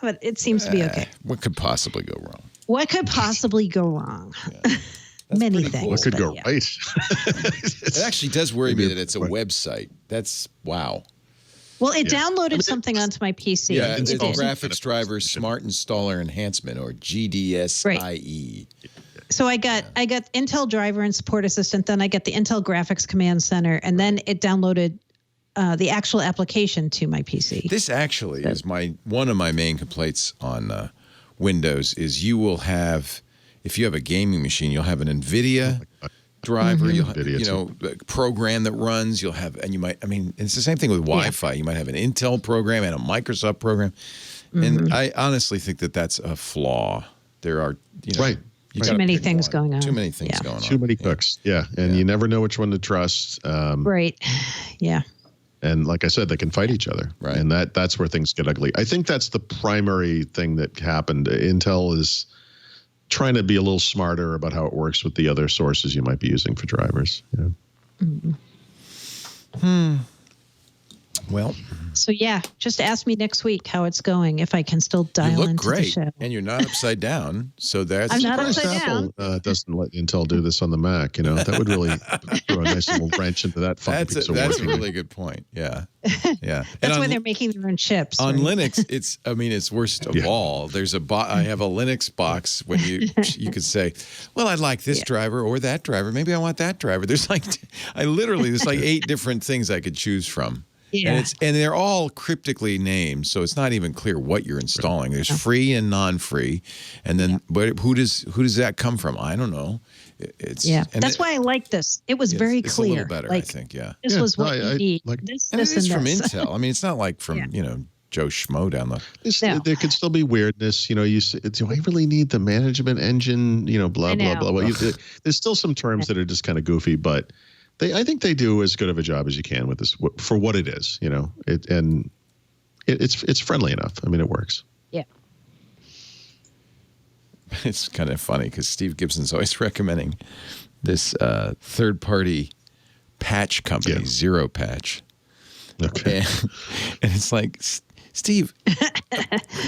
But it seems to be okay. What could possibly go wrong? What could possibly go wrong? Many things. What could go right? It actually does worry me that it's a website. That's wow. Well, it downloaded something onto my PC. Yeah, it's did. graphics driver smart installer enhancement, or GDSIE. So I got Intel driver and support assistant. Then I got the Intel graphics command center, and then it downloaded the actual application to my PC. This actually is one of my main complaints on Windows is you will have, if you have a gaming machine, you'll have an NVIDIA driver, you'll have, a program that runs, you'll have, and you might, it's the same thing with Wi-Fi. You might have an Intel program and a Microsoft program. And I honestly think that that's a flaw. There are, too many things going on. Too many things going on. Too many cooks. Yeah. And you never know which one to trust. Right. Yeah. And like I said, they can fight each other. Right. And that's where things get ugly. I think that's the primary thing that happened. Intel is trying to be a little smarter about how it works with the other sources you might be using for drivers. Well, so just ask me next week how it's going, if I can still dial into the show. And you're not upside down, so that's. I'm not upside down. Apple doesn't let Intel do this on the Mac. That would really throw a nice little wrench into that. That's a really good point. Yeah, yeah. That's why they're making their own chips. On Linux, it's worst of all. There's I have a Linux box when you could say, well, I'd like this driver or that driver. Maybe I want that driver. There's there's 8 different things I could choose from. Yeah. And they're all cryptically named, so it's not even clear what you're installing. There's free and non-free, and then but who does that come from? I don't know. That's why I like this. It was very clear. It's a little better, I think. Yeah. This was what you need. This is from Intel. It's not like from Joe Schmo down the. There could still be weirdness. Do I really need the management engine? Blah blah blah. Well, there's still some terms that are just kind of goofy, but. I think they do as good of a job as you can with this for what it is, it's friendly enough. It works. Yeah. It's kind of funny because Steve Gibson's always recommending this third-party patch company, Zero Patch. Okay. And it's like, Steve,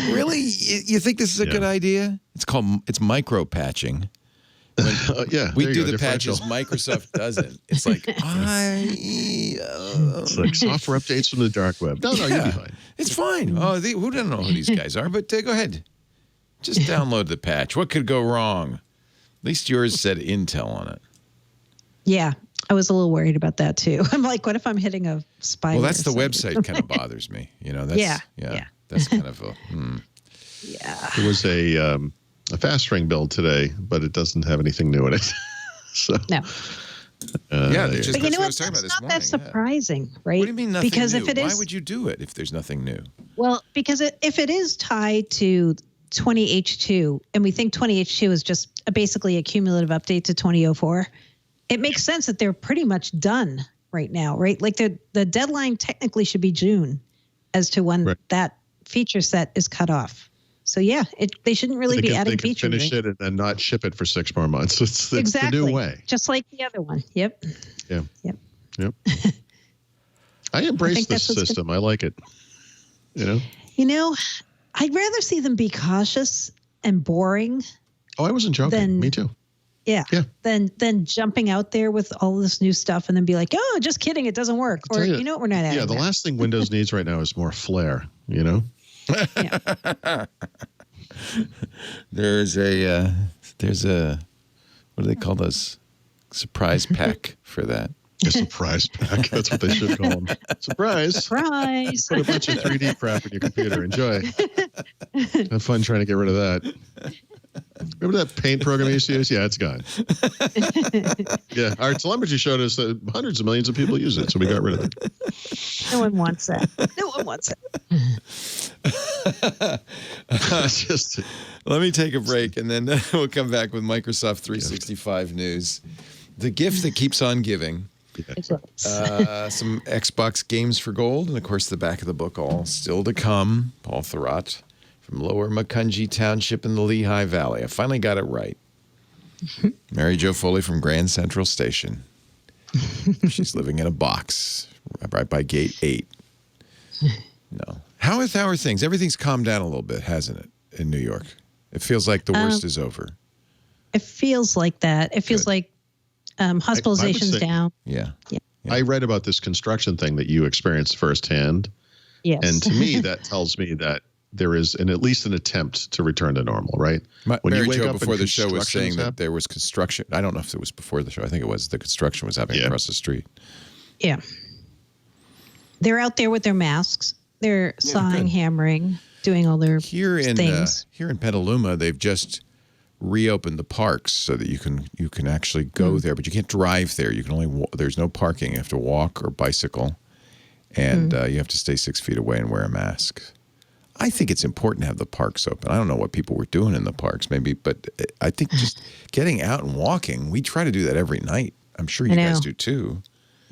really? You think this is a good idea? It's micro patching. We do the patches. Microsoft doesn't. It's like it's like software updates from the dark web. No, you'll be fine. It's fine. Oh, who doesn't know who these guys are? But go ahead, just download the patch. What could go wrong? At least yours said Intel on it. Yeah, I was a little worried about that too. I'm like, what if I'm hitting a spyware? Well, that's the website kind of bothers me. That's That's kind of a. Yeah. There was a a fast ring build today, but it doesn't have anything new in it. So No. Yeah, that's But you what know I what? was talking about That's this not morning. that surprising, right? What do you mean nothing because new? If it is, Why would you do it if there's nothing new? Well, because if it is tied to 20H2, and we think 20H2 is just basically a cumulative update to 2004, it makes sense that they're pretty much done right now, right? Like the deadline technically should be June as to when that feature set is cut off. So yeah, they shouldn't really be adding features. They can finish it and then not ship it for 6 more months. It's exactly the new way. Just like the other one. Yep. Yeah. Yep. I embrace this system. I like it. I'd rather see them be cautious and boring. Oh, I wasn't joking. Me too. Yeah. Than jumping out there with all this new stuff and then be like, oh, just kidding, it doesn't work. Or we're not adding. Yeah, the last thing Windows needs right now is more flair, Yeah. There's a what do they call those? Surprise pack for that. A surprise pack. That's what they should call them. Surprise. Surprise. Put a bunch of 3D crap in your computer. Enjoy. Have fun trying to get rid of that. Remember that paint program you used to use? Yeah, it's gone. Yeah, our telemetry showed us that hundreds of millions of people use it, so we got rid of it. No one wants that. No one wants it. Let me take a break, and then we'll come back with Microsoft 365 news. The gift that keeps on giving. Some Xbox games for gold, and of course the back of the book all still to come. Paul Thurrott from Lower Macungie Township in the Lehigh Valley. I finally got it right. Mary Jo Foley from Grand Central Station. She's living in a box right by gate 8. No. How are things? Everything's calmed down a little bit, hasn't it, in New York? It feels like the worst is over. It feels like that. It feels like hospitalization's down. Yeah. I read about this construction thing that you experienced firsthand. Yes. And to me, that tells me that there is at least an attempt to return to normal, right? When Mary Jo before the show was saying that there was construction. I don't know if it was before the show. I think it was. The construction was happening across the street. Yeah. They're out there with their masks. They're sawing, hammering, doing all their things. Here in Petaluma, they've just reopened the parks so that you can actually go there, but you can't drive there. You can only there's no parking. You have to walk or bicycle, and you have to stay 6 feet away and wear a mask. I think it's important to have the parks open. I don't know what people were doing in the parks, maybe, but I think just getting out and walking. We try to do that every night. I'm sure you guys do too.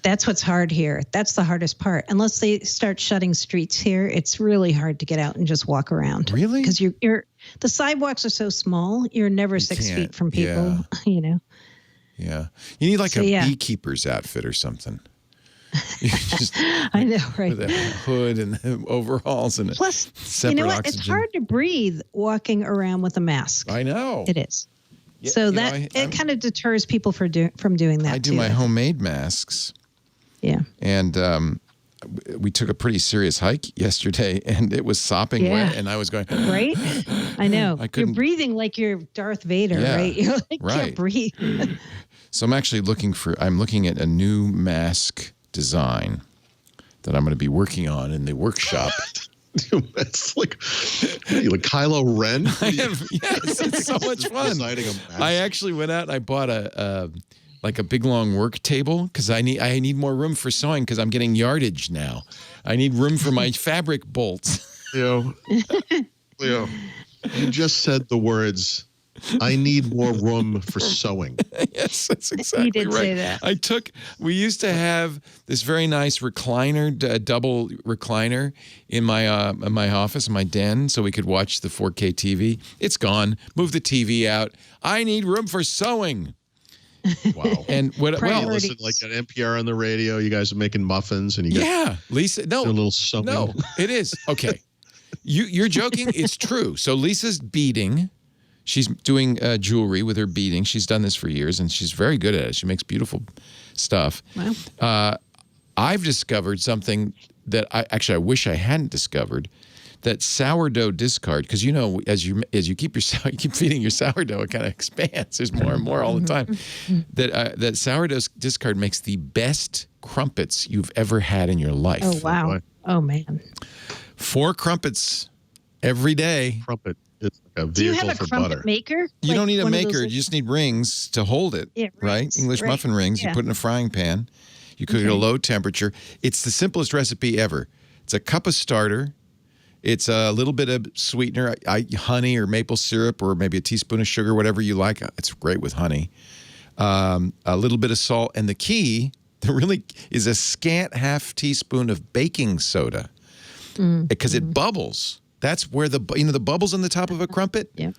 That's what's hard here. That's the hardest part. Unless they start shutting streets here, it's really hard to get out and just walk around. Really? Because the sidewalks are so small. You're never 6 feet from people. Yeah. Yeah. You need like a beekeeper's outfit or something. Just, I know, right? With a hood and overalls and plus, separate you know what? oxygen. It's hard to breathe walking around with a mask. I know. It is. Yeah, so it kind of deters people from doing that. I do my homemade masks. Yeah. And we took a pretty serious hike yesterday, and it was sopping wet, and I was going. Right? I know. You're breathing like you're Darth Vader, right? You're like, can't breathe. So I'm actually looking at a new mask design that I'm going to be working on in the workshop. It's like Kylo Ren. Yes, it's so much fun. I actually went out and I bought a big long work table because I need more room for sewing because I'm getting yardage now. I need room for my fabric bolts. Leo, you just said the words. I need more room for sewing. Yes, that's exactly right. Say that. We used to have this very nice recliner, double recliner in my office, in my den, so we could watch the 4K TV. It's gone. Move the TV out. I need room for sewing. Wow. And you listen like at NPR on the radio, you guys are making muffins and you got Lisa, no, a little sewing. No, it is. Okay. You're joking. It's true. So Lisa's beading. She's doing jewelry with her beading. She's done this for years, and she's very good at it. She makes beautiful stuff. Wow. I've discovered something that I wish I hadn't discovered. That sourdough discard, because as you keep feeding your sourdough, it kind of expands. There's more and more all the time. That sourdough discard makes the best crumpets you've ever had in your life. Oh wow! Oh man! 4 crumpets every day. It's like a Do you vehicle have a for crumpet butter. maker? You Like don't need a one of those maker. You just need rings to hold it, Yeah, right? rings, English right. muffin rings. You Yeah. put in a frying pan. You cook it at a low temperature. It's the simplest recipe ever. It's a cup of starter. It's a little bit of sweetener, honey or maple syrup, or maybe a teaspoon of sugar, whatever you like. It's great with honey. A little bit of salt. And the key, really, is a scant half teaspoon of baking soda because it bubbles. That's where the bubbles on the top of a crumpet. Yeah.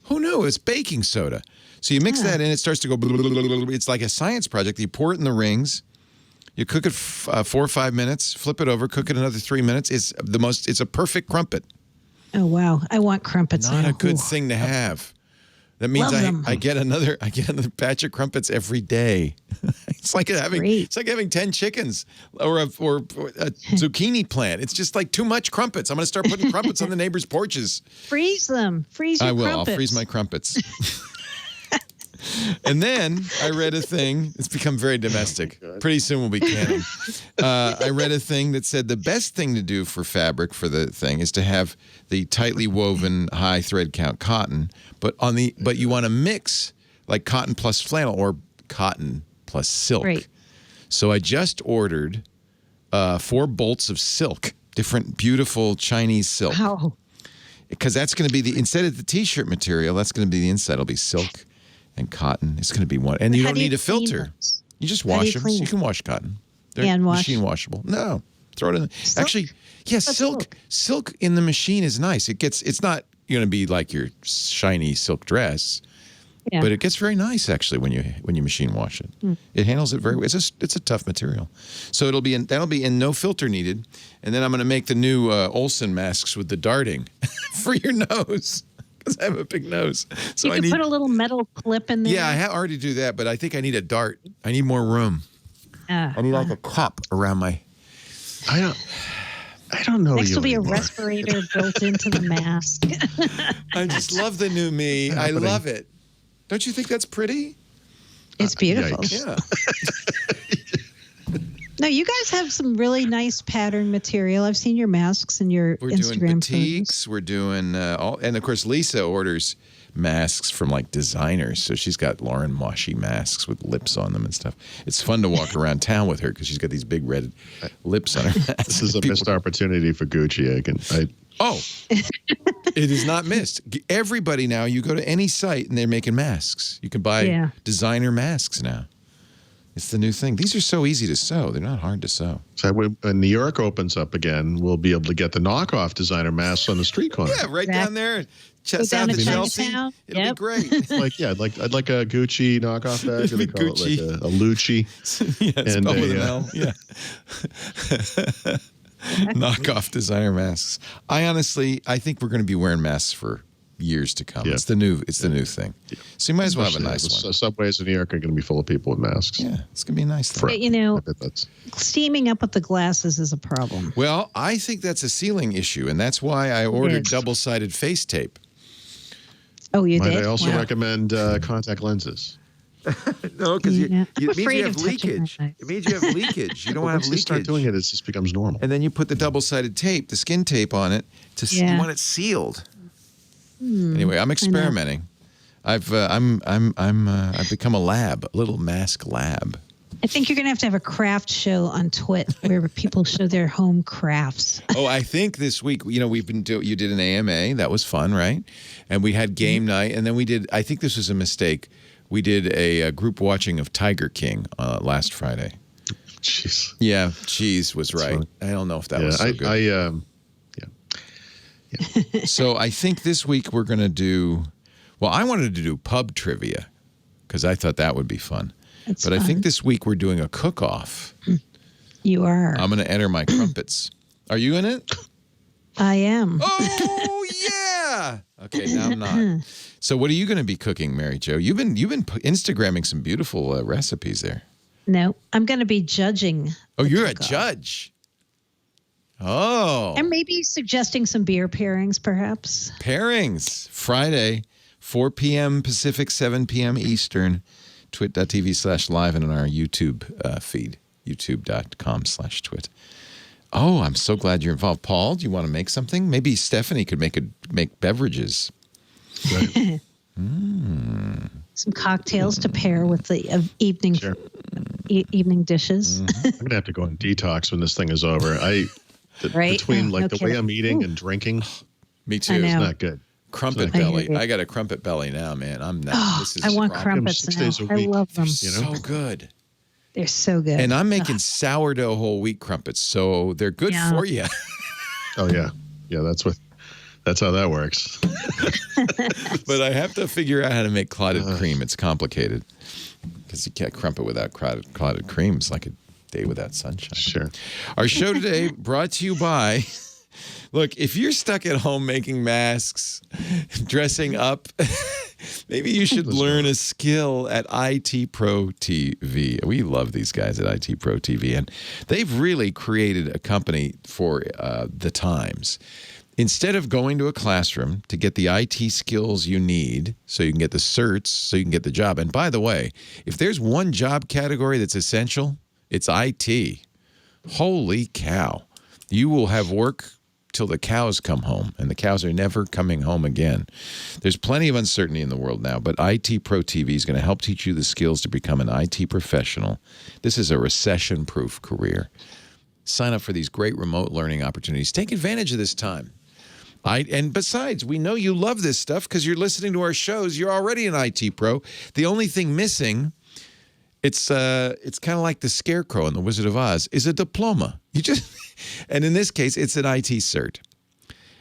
Who knew? It's baking soda. So you mix that in, it starts to go. It's like a science project. You pour it in the rings. You cook it 4 or 5 minutes. Flip it over. Cook it another 3 minutes. It's a perfect crumpet. Oh wow, I want crumpets. Not now. a good Ooh. thing to have. That means Love them. I get another batch of crumpets every day. It's like having 10 chickens or a zucchini plant. It's just like too much crumpets. I'm going to start putting crumpets on the neighbors' porches. Freeze them. Freeze your I will. crumpets. I'll freeze my crumpets. And then I read a thing. It's become very domestic. Pretty soon we'll be canning. I read a thing that said the best thing to do for fabric for the thing is to have the tightly woven high thread count cotton, but you want to mix like cotton plus flannel or cotton plus silk. Right. So I just ordered 4 bolts of silk, different beautiful Chinese silk. Wow. Because that's going to be instead of the t-shirt material, that's going to be the inside. It'll be silk and cotton. It's going to be one. And you How don't do you need a clean filter. those? You just How do wash you them. clean You can wash cotton. They're Hand wash? machine washable. No. Throw it in. Silk? Actually, yeah, silk in the machine is nice. It's not going to be like your shiny silk dress. Yeah. But it gets very nice actually when you machine wash it. It handles it very well. It's a tough material. So that'll be in no filter needed. And then I'm going to make the new Olsen masks with the darting for your nose because I have a big nose. So You could put a little metal clip in there. yeah, I already do that, but I think I need a dart. I need more room. I need like a cup around my. I don't know. Next you will be anymore. a respirator built into the mask. I just love the new me. I love it. Don't you think that's pretty? It's beautiful. Yikes. Yeah. No, you guys have some really nice pattern material. I've seen your masks and your We're Instagram doing photos. batiks. We're doing and of course Lisa orders masks from like designers. So she's got Lauren Moshi masks with lips on them and stuff. It's fun to walk around town with her because she's got these big red lips on her mask. This is a missed opportunity for Gucci. Oh, it is not missed. Everybody now, you go to any site and they're making masks. You can buy designer masks now. It's the new thing. These are so easy to sew. They're not hard to sew. So when New York opens up again, we'll be able to get the knockoff designer masks on the street corner. Yeah, right down there. Go down to Chelsea. Chinatown. It'll Yep. be great. I'd like a Gucci knockoff bag. It'll be They call it Gucci. like a Lucci. Yeah, And spelled with an a, L. Yeah. Knockoff designer masks. I think we're going to be wearing masks for years to come. Yeah. It's the new thing. Yeah. So you might as well have a nice one. Subways in New York are going to be full of people with masks. Yeah, it's going to be a nice thing. But, you know, I bet that's steaming up with the glasses is a problem. Well, I think that's a ceiling issue, and that's why I ordered is. double-sided face tape. Oh, you Might did? I also Wow. recommend contact lenses? No, because Yeah. I'm it means afraid you have of touching leakage. my eyes. It means you have leakage. You don't want to have Once you start leakage. doing it, it just becomes normal. And then you put the double-sided tape, the skin tape on it. You Yeah. want it sealed. Anyway, I'm experimenting. I've become a little mask lab. I think you're going to have a craft show on Twit where people show their home crafts. Oh, I think this week, you did an AMA. That was fun, right? And we had game night. And then I think this was a mistake. We did a group watching of Tiger King last Friday. Jeez. Yeah, Cheese was right. funny. I don't know if that was so good. So I think this week we're going to do, I wanted to do pub trivia because I thought that would be fun. It's But I fun. think this week we're doing a cook-off. You are. I'm going to enter my crumpets. Are you in it? I am. Oh, yeah. Okay, now I'm not. So what are you going to be cooking, Mary Jo? You've been Instagramming some beautiful recipes there. No, I'm going to be judging. Oh, the you're a cook-off. judge. Oh. And maybe suggesting some beer pairings, perhaps. Pairings. Friday, 4 p.m. Pacific, 7 p.m. Eastern, twit.tv/live and on our YouTube feed, youtube.com/twit. Oh, I'm so glad you're involved. Paul, do you want to make something? Maybe Stephanie could make beverages. Right. Some cocktails to pair with the evening evening dishes. I'm gonna have to go on detox when this thing is over. Right? Between No the way kidding. I'm eating and drinking, Me too. I know. it's not good. Crumpet I hear belly. you. I got a crumpet belly now, man. I'm not. Oh, This is I want problem. crumpets 6 now. days a I week. love them. So good. They're so good. And I'm making sourdough whole wheat crumpets, so they're good Yeah. for you. Oh yeah, yeah. That's how that works. But I have to figure out how to make clotted cream. It's complicated because you can't crumpet without clotted cream. It's like a day without sunshine. Sure. Our show today brought to you by, look, if you're stuck at home making masks, dressing up, maybe you should learn a skill at IT Pro TV. We love these guys at IT Pro TV, and they've really created a company for the times. Instead of going to a classroom to get the IT skills you need so you can get the certs, so you can get the job. And by the way, if there's one job category that's essential, it's IT. Holy cow. You will have work till the cows come home, and the cows are never coming home again. There's plenty of uncertainty in the world now, but IT Pro TV is going to help teach you the skills to become an IT professional. This is a recession-proof career. Sign up for these great remote learning opportunities. Take advantage of this time. And besides, we know you love this stuff because you're listening to our shows. You're already an IT pro. The only thing missing, it's kind of like the Scarecrow in The Wizard of Oz, is a diploma. And in this case, it's an IT cert.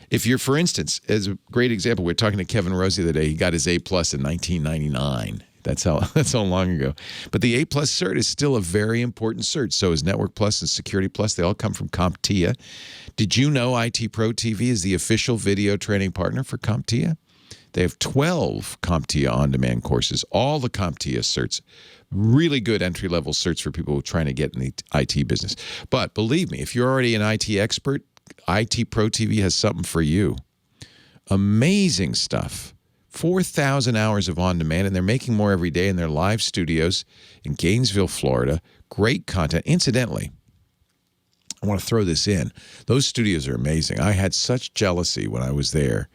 If you're, for instance, as a great example, we were talking to Kevin Rose the other day. He got his A+ in 1999. That's how long ago. But the A+ cert is still a very important cert. So is Network Plus and Security Plus. They all come from CompTIA. Did you know IT Pro TV is the official video training partner for CompTIA? They have 12 CompTIA on-demand courses, all the CompTIA certs. Really good entry-level certs for people trying to get in the IT business. But believe me, if you're already an IT expert, IT Pro TV has something for you. Amazing stuff. 4,000 hours of on-demand, and they're making more every day in their live studios in Gainesville, Florida. Great content. Incidentally, I want to throw this in. Those studios are amazing. I had such jealousy when I was there.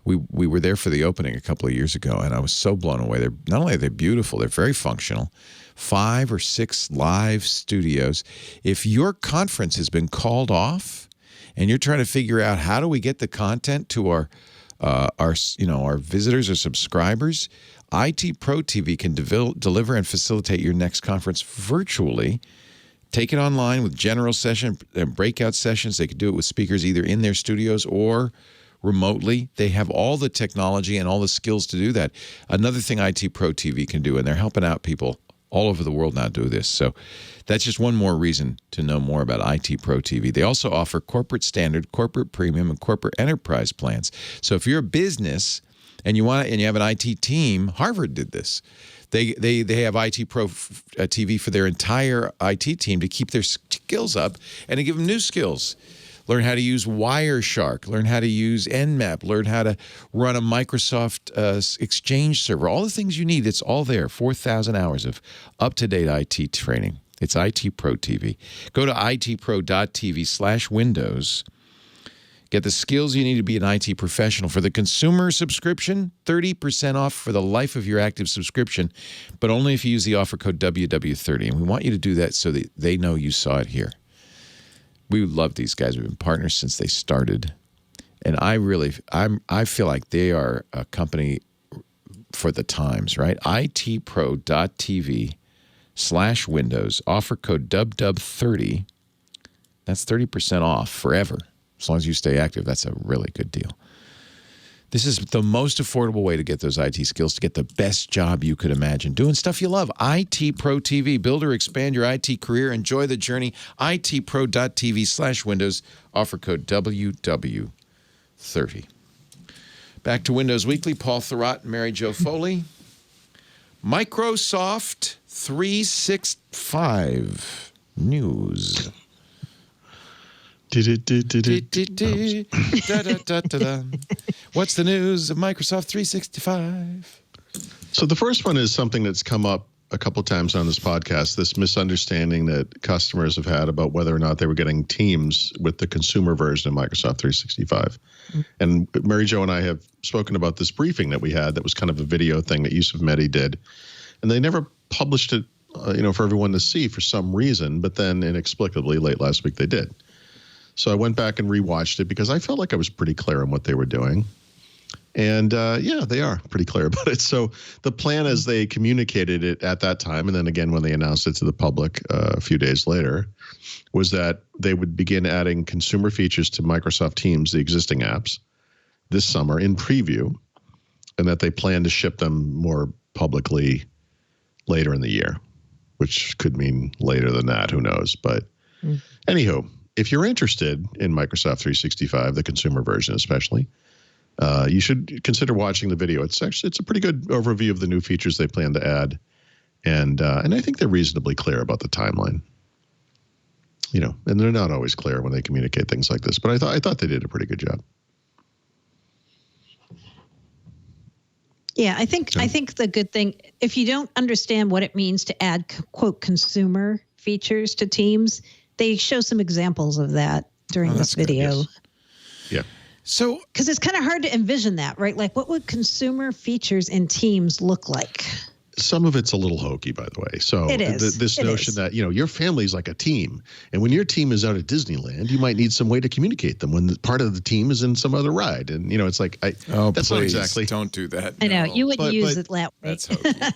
We were there for the opening a couple of years ago, and I was so blown away. Not only are they beautiful, they're very functional. 5 or 6 live studios. If your conference has been called off and you're trying to figure out how do we get the content to our visitors or subscribers, IT Pro TV can deliver and facilitate your next conference virtually. Take it online with general session and breakout sessions. They could do it with speakers either in their studios or remotely. They have all the technology and all the skills to do that. Another thing IT Pro TV can do, and they're helping out people all over the world now do this. So that's just one more reason to know more about IT Pro TV. They also offer corporate standard, corporate premium, and corporate enterprise plans. So if you're a business and you have an IT team, Harvard did this. They have IT Pro TV for their entire IT team to keep their skills up and to give them new skills. Learn how to use Wireshark, learn how to use Nmap, learn how to run a Microsoft Exchange server. All the things you need, it's all there. 4,000 hours of up-to-date IT training. It's IT Pro TV. Go to itpro.tv/windows. Get the skills you need to be an IT professional. For the consumer subscription, 30% off for the life of your active subscription, but only if you use the offer code WW30. And we want you to do that so that they know you saw it here. We love these guys. We've been partners since they started. And I feel like they are a company for the times, right? itpro.tv/windows, offer code WW30. That's 30% off forever. As long as you stay active, that's a really good deal. This is the most affordable way to get those IT skills, to get the best job you could imagine. Doing stuff you love. IT Pro TV. Build or expand your IT career. Enjoy the journey. itpro.tv/windows. Offer code WW30. Back to Windows Weekly. Paul Thurrott and Mary Jo Foley. Microsoft 365 news. What's the news of Microsoft 365? So the first one is something that's come up a couple of times on this podcast this misunderstanding that customers have had about whether or not they were getting Teams with the consumer version of Microsoft 365. And Mary Jo and I have spoken about this briefing that we had that was kind of a video thing that Yusuf Mehdi did. And they never published it, for everyone to see for some reason, but then inexplicably late last week they did. So I went back and rewatched it because I felt like I was pretty clear on what they were doing. And they are pretty clear about it. So the plan as they communicated it at that time, and then again when they announced it to the public a few days later, was that they would begin adding consumer features to Microsoft Teams, the existing apps, this summer in preview, and that they plan to ship them more publicly later in the year, which could mean later than that. Who knows? But anywho, if you're interested in Microsoft 365, the consumer version especially, you should consider watching the video. It's a pretty good overview of the new features they plan to add, and I think they're reasonably clear about the timeline. And they're not always clear when they communicate things like this, but I thought they did a pretty good job. Yeah, I think the good thing, if you don't understand what it means to add quote consumer features to Teams, they show some examples of that during this video. Yes. Yeah. So, because it's kind of hard to envision that, right? Like, what would consumer features in Teams look like? Some of it's a little hokey, by the way. So it is. This notion that, your family's like a team. And when your team is out at Disneyland, you might need some way to communicate them when part of the team is in some other ride. And, it's like, that's please, not exactly. Don't do that. I know. You wouldn't use it that way. That's hokey. Yeah.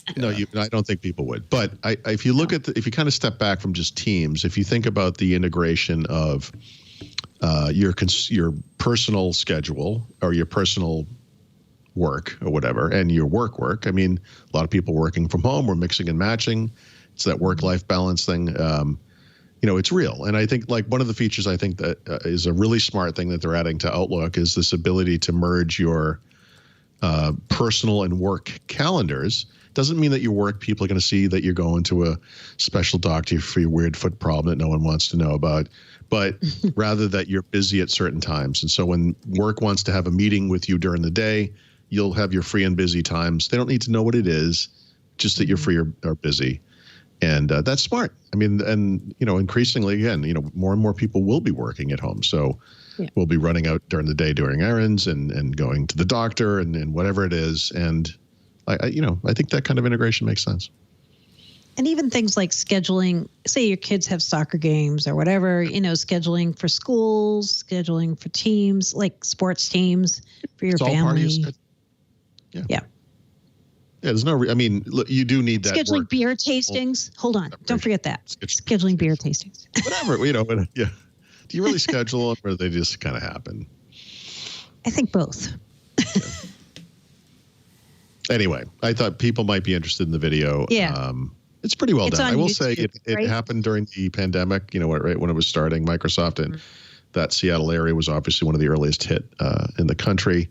No, I don't think people would. But if you look at if you kind of step back from just Teams, if you think about the integration of your personal schedule or your personal work or whatever, and your work. I mean, a lot of people working from home, we're mixing and matching. It's that work-life balance thing. It's real. And I think like one of the features I think that is a really smart thing that they're adding to Outlook is this ability to merge your personal and work calendars. Doesn't mean that your work people are going to see that you're going to a special doctor for your weird foot problem that no one wants to know about, but rather that you're busy at certain times. And so when work wants to have a meeting with you during the day, you'll have your free and busy times. They don't need to know what it is, just that you're free or busy. And that's smart. I mean, and, increasingly, again, more and more people will be working at home. So we'll be running out during the day doing errands and going to the doctor and whatever it is. And I think that kind of integration makes sense. And even things like scheduling, say your kids have soccer games or whatever, scheduling for schools, scheduling for teams, like sports teams for your family. All part of your schedule. Yeah. Yeah, there's no, look, you do need that. Scheduling beer tastings. Hold on. Don't forget that. Scheduling beer tastings. Whatever, yeah. Do you really schedule them or do they just kind of happen? I think both. Anyway, I thought people might be interested in the video. Yeah. It's pretty well done. I will say it right? Happened during the pandemic, right when it was starting. Microsoft and that Seattle area was obviously one of the earliest hit in the country.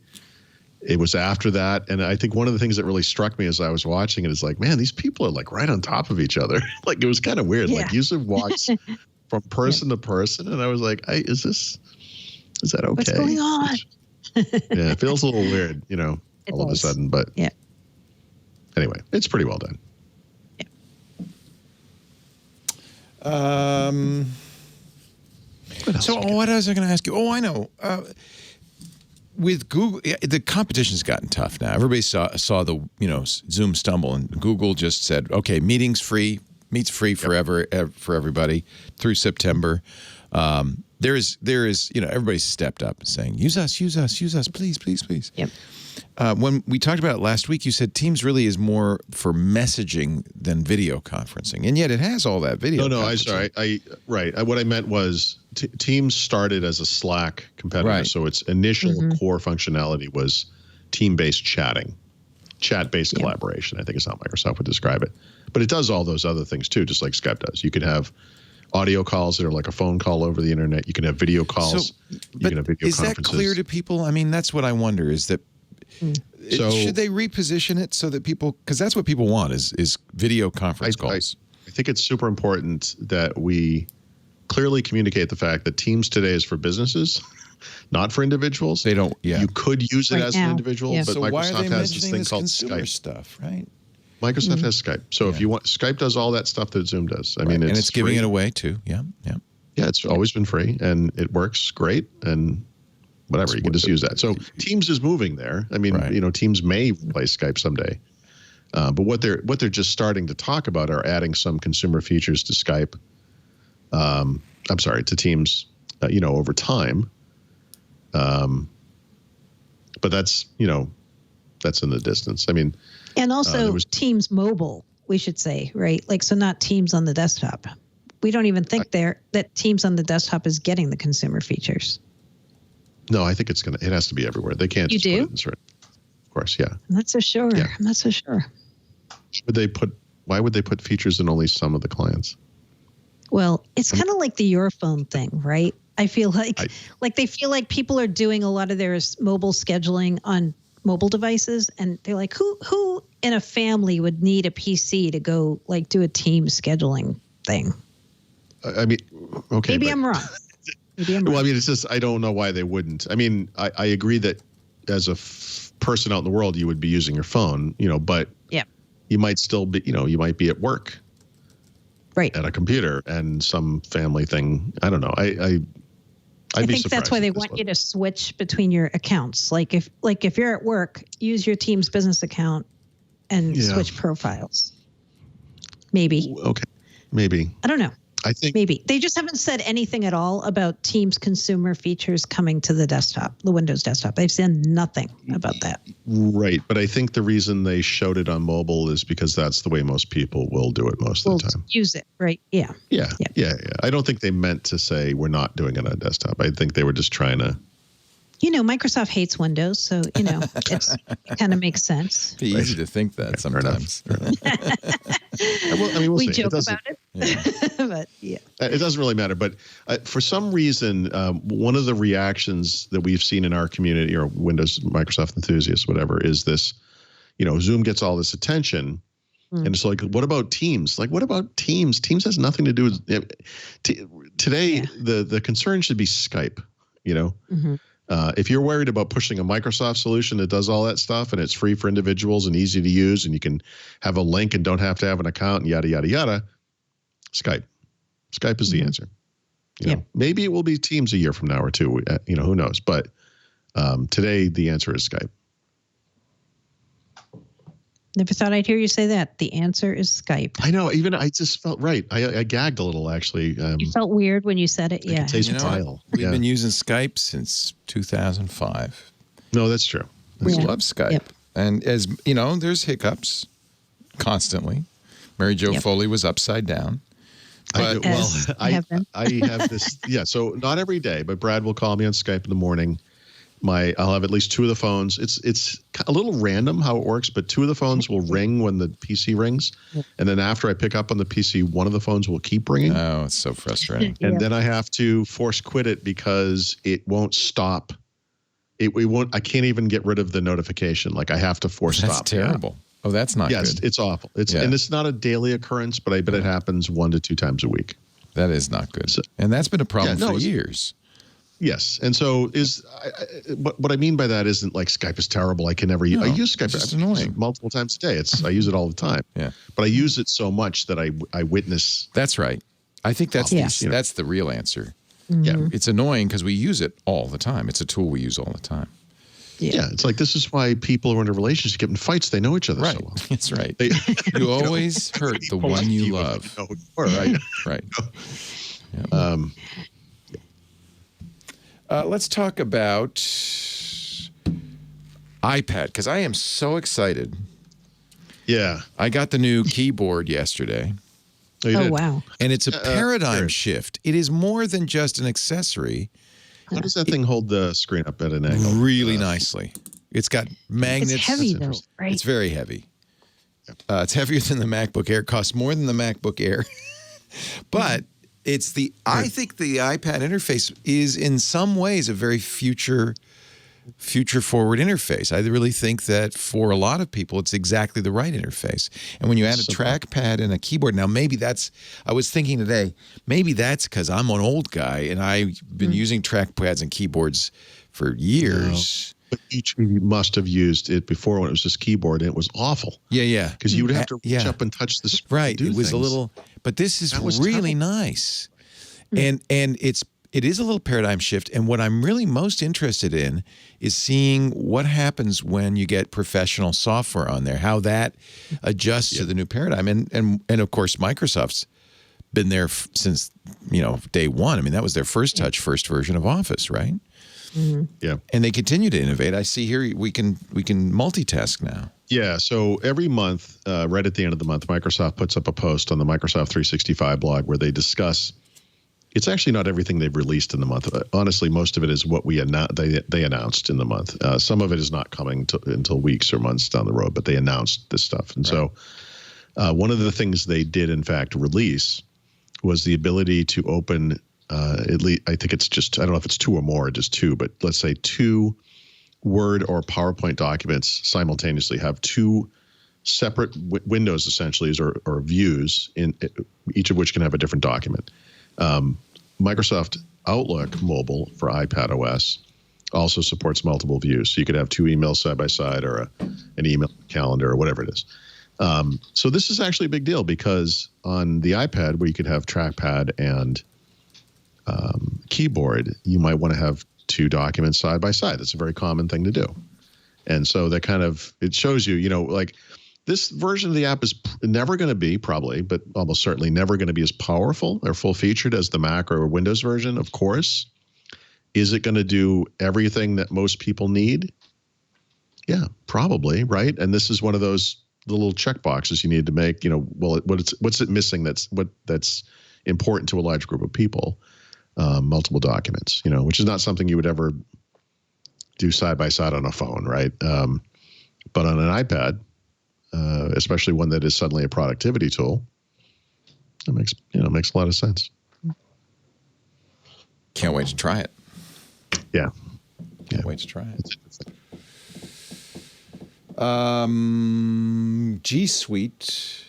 It was after that. And I think one of the things that really struck me as I was watching it is like, man, these people are like right on top of each other. Like it was kind of weird. Yeah. Like Yusuf walks from person to person. And I was like, is that okay? What's going on? Yeah, it feels a little weird, all of a sudden. But anyway, it's pretty well done. So what else was I going to ask you? Oh, I know. With Google, the competition's gotten tough now. Everybody saw the Zoom stumble, and Google just said, "Okay, meets free forever for everybody through September." There is everybody's stepped up and saying, "Use us, please." Yep. When we talked about it last week, you said Teams really is more for messaging than video conferencing, and yet it has all that video. No, I'm sorry. What I meant was Teams started as a Slack competitor, right. So its initial core functionality was team-based chatting, chat-based collaboration. I think is how Microsoft would describe it. But it does all those other things too, just like Skype does. You can have audio calls that are like a phone call over the internet. You can have video calls. You can have video is that clear to people? I mean, that's what I wonder. Is that should they reposition it so that people, because that's what people want is video conference calls. I think it's super important that we clearly communicate the fact that Teams today is for businesses, not for individuals. They don't. Yeah, you could use it as an individual, but so Microsoft why are they has this thing called consumer Skype stuff, right? Microsoft has Skype. So if you want, Skype does all that stuff that Zoom does. I mean, and it's giving free. it away too. Yeah. Yeah, it's always been free, and it works great, and whatever, you can just use that. So Teams is moving there. I mean, Teams may replace Skype someday. But what they're just starting to talk about are adding some consumer features to Skype. To Teams, over time. But that's in the distance. I mean, and also Teams Mobile, we should say, right? Like, so not Teams on the desktop. We don't even think that Teams on the desktop is getting the consumer features. No, I think it has to be everywhere. They can't. You just do? Put it in certain, of course, yeah. I'm not so sure. Yeah. I'm not so sure. Why would they put features in only some of the clients? Well, it's kind of like the Your Phone thing, right? I feel like they feel like people are doing a lot of their mobile scheduling on mobile devices, and they're like, who in a family would need a PC to go like do a team scheduling thing? I mean, okay. Maybe I'm wrong. Well, I mean, it's just I don't know why they wouldn't. I mean, I agree that as a person out in the world, you would be using your phone, but you might still be, you might be at work, right, at a computer, and some family thing. I don't know. I think that's why they want you to switch between your accounts. Like if you're at work, use your Teams business account and switch profiles. Maybe. Okay. Maybe. I don't know. I think maybe they just haven't said anything at all about Teams consumer features coming to the desktop, the Windows desktop. They've said nothing about that. Right. But I think the reason they showed it on mobile is because that's the way most people will do it most of the time. Use it. Right. Yeah. Yeah. I don't think they meant to say we're not doing it on desktop. I think they were just trying to. Microsoft hates Windows, so it kind of makes sense. It's easy to think that sometimes. We'll we see. joke about it, but it doesn't really matter. But for some reason, one of the reactions that we've seen in our community, or Windows, Microsoft enthusiasts, whatever, is this. Zoom gets all this attention, and it's like, what about Teams? Like, what about Teams? Teams has nothing to do with today. The concern should be Skype. Mm-hmm. If you're worried about pushing a Microsoft solution that does all that stuff and it's free for individuals and easy to use and you can have a link and don't have to have an account and yada, yada, yada, Skype is the answer. Maybe it will be Teams a year from now or two, who knows? But today the answer is Skype. Never thought I'd hear you say that. The answer is Skype. I know. I just felt right. I gagged a little, actually. You felt weird when you said it. Yeah. Taste vile. We've been using Skype since 2005. No, that's true. We love Skype. Yep. And as you know, there's hiccups constantly. Mary Jo Foley was upside down. But, I have this. Yeah. So not every day, but Brad will call me on Skype in the morning. I'll have at least two of the phones. It's a little random how it works, but two of the phones will ring when the PC rings. And then after I pick up on the PC, one of the phones will keep ringing. Oh, it's so frustrating. And then I have to force quit it because it won't stop. It won't. I can't even get rid of the notification. Like I have to force stop. That's terrible. Oh, that's not good. Yes, it's awful. And it's not a daily occurrence, but I bet it happens 1 to 2 times a week. That is not good. And that's been a problem for years. Yes. And so what I mean by that isn't like Skype is terrible. I can never use. I use Skype. It's annoying. Multiple times a day. I use it all the time. Yeah. But I use it so much that I witness. That's right. I think that's the real answer. Mm-hmm. Yeah. It's annoying because we use it all the time. It's a tool we use all the time. Yeah. It's like this is why people who are in a relationship get in fights. They know each other so well. That's right. You always hurt the one you love. Right. Right. Yeah. Let's talk about iPad, because I am so excited. Yeah. I got the new keyboard yesterday. Oh, wow. And it's a paradigm shift. It is more than just an accessory. How does that thing hold the screen up at an angle? Really nicely. It's got magnets. It's heavy, though, right? It's very heavy. It's heavier than the MacBook Air. It costs more than the MacBook Air. But I think the iPad interface is in some ways a very future forward interface. I really think that for a lot of people, it's exactly the right interface. And when you add a trackpad and a keyboard, now I was thinking today, maybe that's because I'm an old guy and I've been using trackpads and keyboards for years. But each of you must have used it before when it was just keyboard, and it was awful. Yeah. Because you would have to reach up and touch the screen. Right. To do It was things. a little, but this is really nice. And it is a little paradigm shift. And what I'm really most interested in is seeing what happens when you get professional software on there, how that adjusts to the new paradigm. And of course, Microsoft's been there since, day one. I mean, that was their first version of Office, right? Mm-hmm. Yeah. And they continue to innovate. I see here we can multitask now. Yeah. So every month, right at the end of the month, Microsoft puts up a post on the Microsoft 365 blog where they discuss. It's actually not everything they've released in the month. Honestly, most of it is what they announced in the month. Some of it is not coming until weeks or months down the road, but they announced this stuff. And so one of the things they did, in fact, release was the ability to open at least, I think it's just, I don't know if it's 2 or more, or just 2, but let's say 2 Word or PowerPoint documents simultaneously have 2 separate windows, essentially, or views, in each of which can have a different document. Microsoft Outlook Mobile for iPad OS also supports multiple views. So you could have 2 emails side by side, or an email calendar, or whatever it is. So this is actually a big deal, because on the iPad, where you could have trackpad and keyboard, you might want to have 2 documents side by side. That's a very common thing to do. And so that it shows you, like, this version of the app is never going to be, probably, but almost certainly never going to be as powerful or full-featured as the Mac or Windows version, of course. Is it going to do everything that most people need? Yeah, probably, right? And this is one of those little check boxes you need to make. What's it missing that's important to a large group of people? Multiple documents, which is not something you would ever do side by side on a phone, right? But on an iPad, especially one that is suddenly a productivity tool, it makes a lot of sense. Can't wait to try it. Yeah. Can't wait to try it. G Suite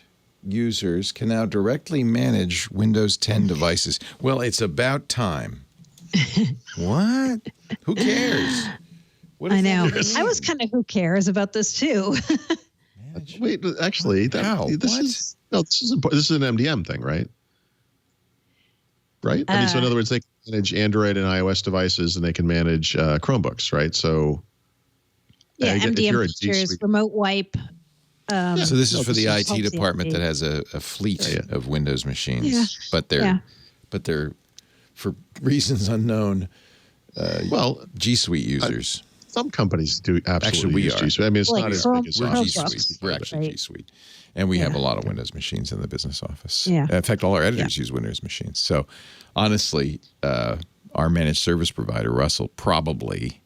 users can now directly manage Windows 10 devices. Well, it's about time. What? Who cares? I know. I was kind of who cares about this too. Wait, actually, this is an MDM thing, right? Right? I mean, so in other words, they can manage Android and iOS devices, and they can manage Chromebooks, right? So MDM features, remote wipe. So this is for the IT department that has a fleet of Windows machines, but they're for reasons unknown. G Suite users. Some companies do absolutely. Actually, we use are. G Suite. I mean, it's not as big as we're ours. G Suite. We're actually G Suite, and we have a lot of Windows machines in the business office. Yeah. In fact, all our editors use Windows machines. So, honestly, our managed service provider, Russell, probably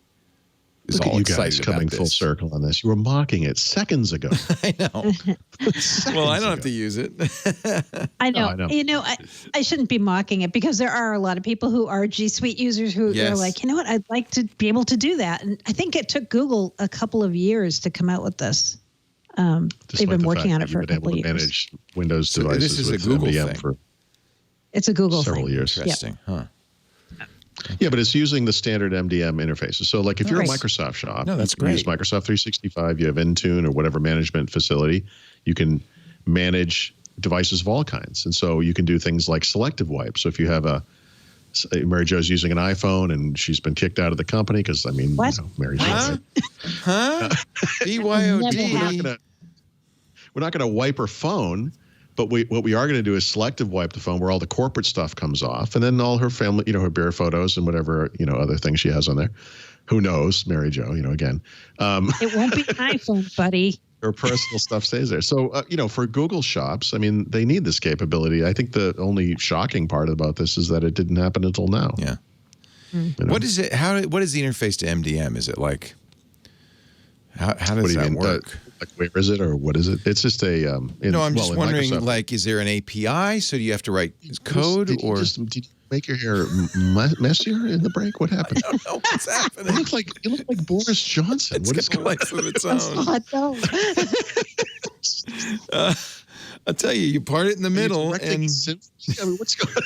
is all excited about coming this. Full circle on this. You were mocking it seconds ago. I know. Well, I don't have to use it. I know. I shouldn't be mocking it, because there are a lot of people who are G Suite users who are like, you know what, I'd like to be able to do that. And I think it took Google a couple of years to come out with this. They've been working on it for a couple of years. Manage Windows devices. This is with a Google MDM thing. for It's a Google several thing. years. Interesting, huh? Yeah, but it's using the standard MDM interfaces. So, like, if you're a Microsoft shop, that's you use great. Microsoft 365, you have Intune or whatever management facility, you can manage devices of all kinds. And so you can do things like selective wipe. So if you have Mary Jo's using an iPhone and she's been kicked out of the company because, Mary Jo. Huh? BYOD. We're not going to wipe her phone. But what we are going to do is selective wipe the phone where all the corporate stuff comes off, and then all her family, her beer photos and whatever, other things she has on there. Who knows, Mary Jo, again. It won't be an iPhone, buddy. Her personal stuff stays there. So, for Google Shops, I mean, they need this capability. I think the only shocking part about this is that it didn't happen until now. Yeah. What is it? What is the interface to MDM? Is it like, how does that work? Like, where is it, or what is it? It's just a. I'm just wondering. Microsoft, like, is there an API? So do you have to write code, did or did you make your hair messier in the break? What happened? I don't know what's happening. You look like Boris Johnson. It's got a life of its own. I'll tell you, you part it in the middle, and what's going on?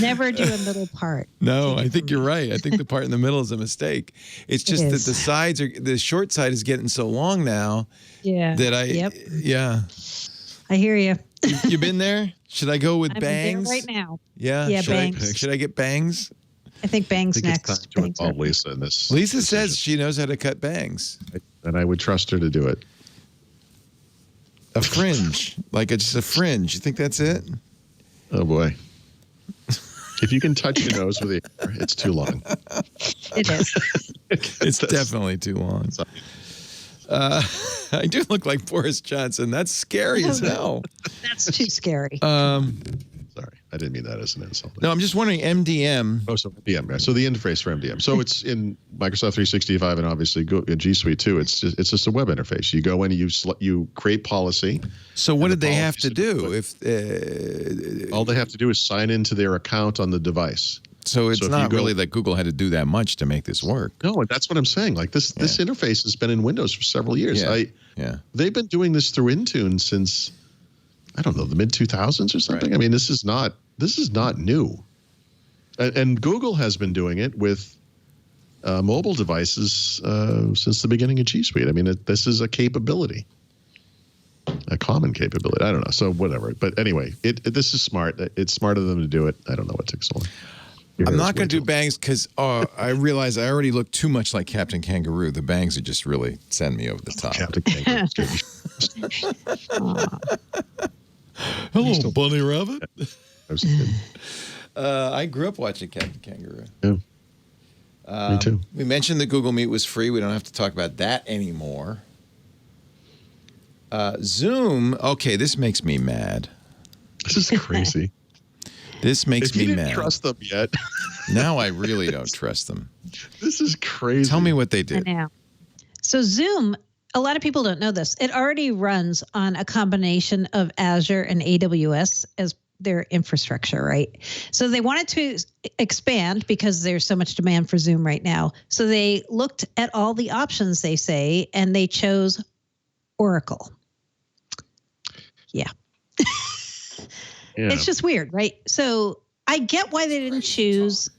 Never do a middle part. No, I think you're right. I think the part in the middle is a mistake. It's just that the sides the short side is getting so long now. Yeah. That yeah. I hear you. You been there? Should I go with bangs? There right now. Yeah. Yeah, bangs. Should I get bangs? I think bangs next. It's time to involve Lisa in this. Lisa decision. says she knows how to cut bangs. And I would trust her to do it. A fringe, just a fringe. You think that's it? Oh boy. If you can touch your nose with it, it's too long. It is. It's definitely too long. I do look like Boris Johnson. That's scary as hell. That's too scary. Sorry, I didn't mean that as an insult. No, I'm just wondering, MDM. Oh, so MDM. So the interface for MDM. So it's in Microsoft 365 and obviously G Suite too. It's just a web interface. You go in and you create policy. So what did they have to do? All they have to do is sign into their account on the device. So it's not really that Google had to do that much to make this work. No, that's what I'm saying. Like this interface has been in Windows for several years. Yeah. They've been doing this through Intune since, I don't know, the mid 2000s or something. Right. I mean, this is not new, and Google has been doing it with mobile devices since the beginning of G Suite. I mean, this is a capability, a common capability. I don't know. So whatever. But anyway, this is smart. It's smart of them to do it. I don't know what took so long. I'm not going to do bangs because I realize I already look too much like Captain Kangaroo. The bangs would just really send me over the top. Captain Kangaroo. Hello, Bunny Rabbit. I was kidding. I grew up watching Captain Kangaroo. Yeah. Me too. We mentioned that Google Meet was free. We don't have to talk about that anymore. Zoom. Okay, this makes me mad. This is crazy. This makes me mad. If you didn't trust them yet. Now I really don't trust them. This is crazy. Tell me what they did. I know. So Zoom, a lot of people don't know this. It already runs on a combination of Azure and AWS as their infrastructure, right? So they wanted to expand because there's so much demand for Zoom right now. So they looked at all the options, they say, and they chose Oracle. Yeah. It's just weird, right? So I get why they didn't choose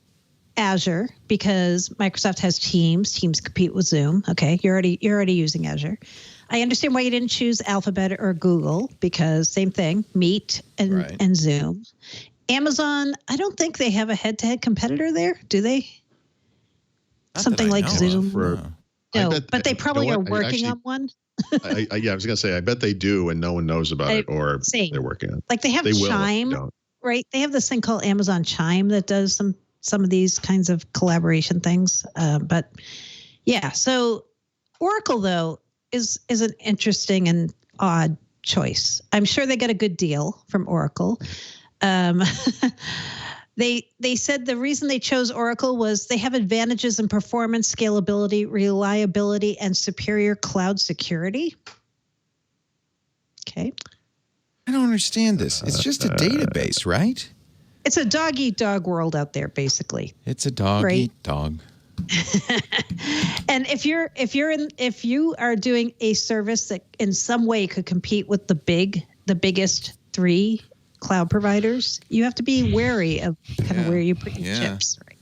Azure because Microsoft has Teams. Teams compete with Zoom. Okay, you're already using Azure. I understand why you didn't choose Alphabet or Google because same thing, Meet and Zoom. Amazon, I don't think they have a head-to-head competitor there, do they? Something like Zoom. No, but they probably are working on one. I was going to say, I bet they do and no one knows about it or they're working on it. Like they have Chime, right? They have this thing called Amazon Chime that does some of these kinds of collaboration things. But yeah, so Oracle, though, is an interesting and odd choice. I'm sure they got a good deal from Oracle. They said the reason they chose Oracle was they have advantages in performance, scalability, reliability, and superior cloud security. Okay. I don't understand this. It's just a database, right? It's a dog-eat-dog world out there, basically. It's a dog-eat-dog. And if you are doing a service that in some way could compete with the biggest three cloud providers, you have to be wary of kind of where you put your chips. Right?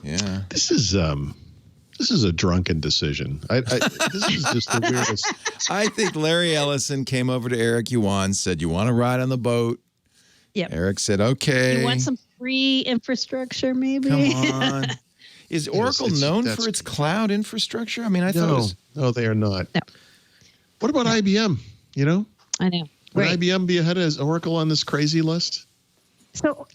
Yeah. This is a drunken decision. This is just the weirdest. I think Larry Ellison came over to Eric Yuan, said, "You want to ride on the boat?" Yep. Eric said, "Okay." You want some free infrastructure, maybe? Come on. Is Oracle known for its cloud infrastructure? I mean, I thought it was... No, they are not. No. What about IBM? You know? I know. Would IBM be ahead of Oracle on this crazy list? So,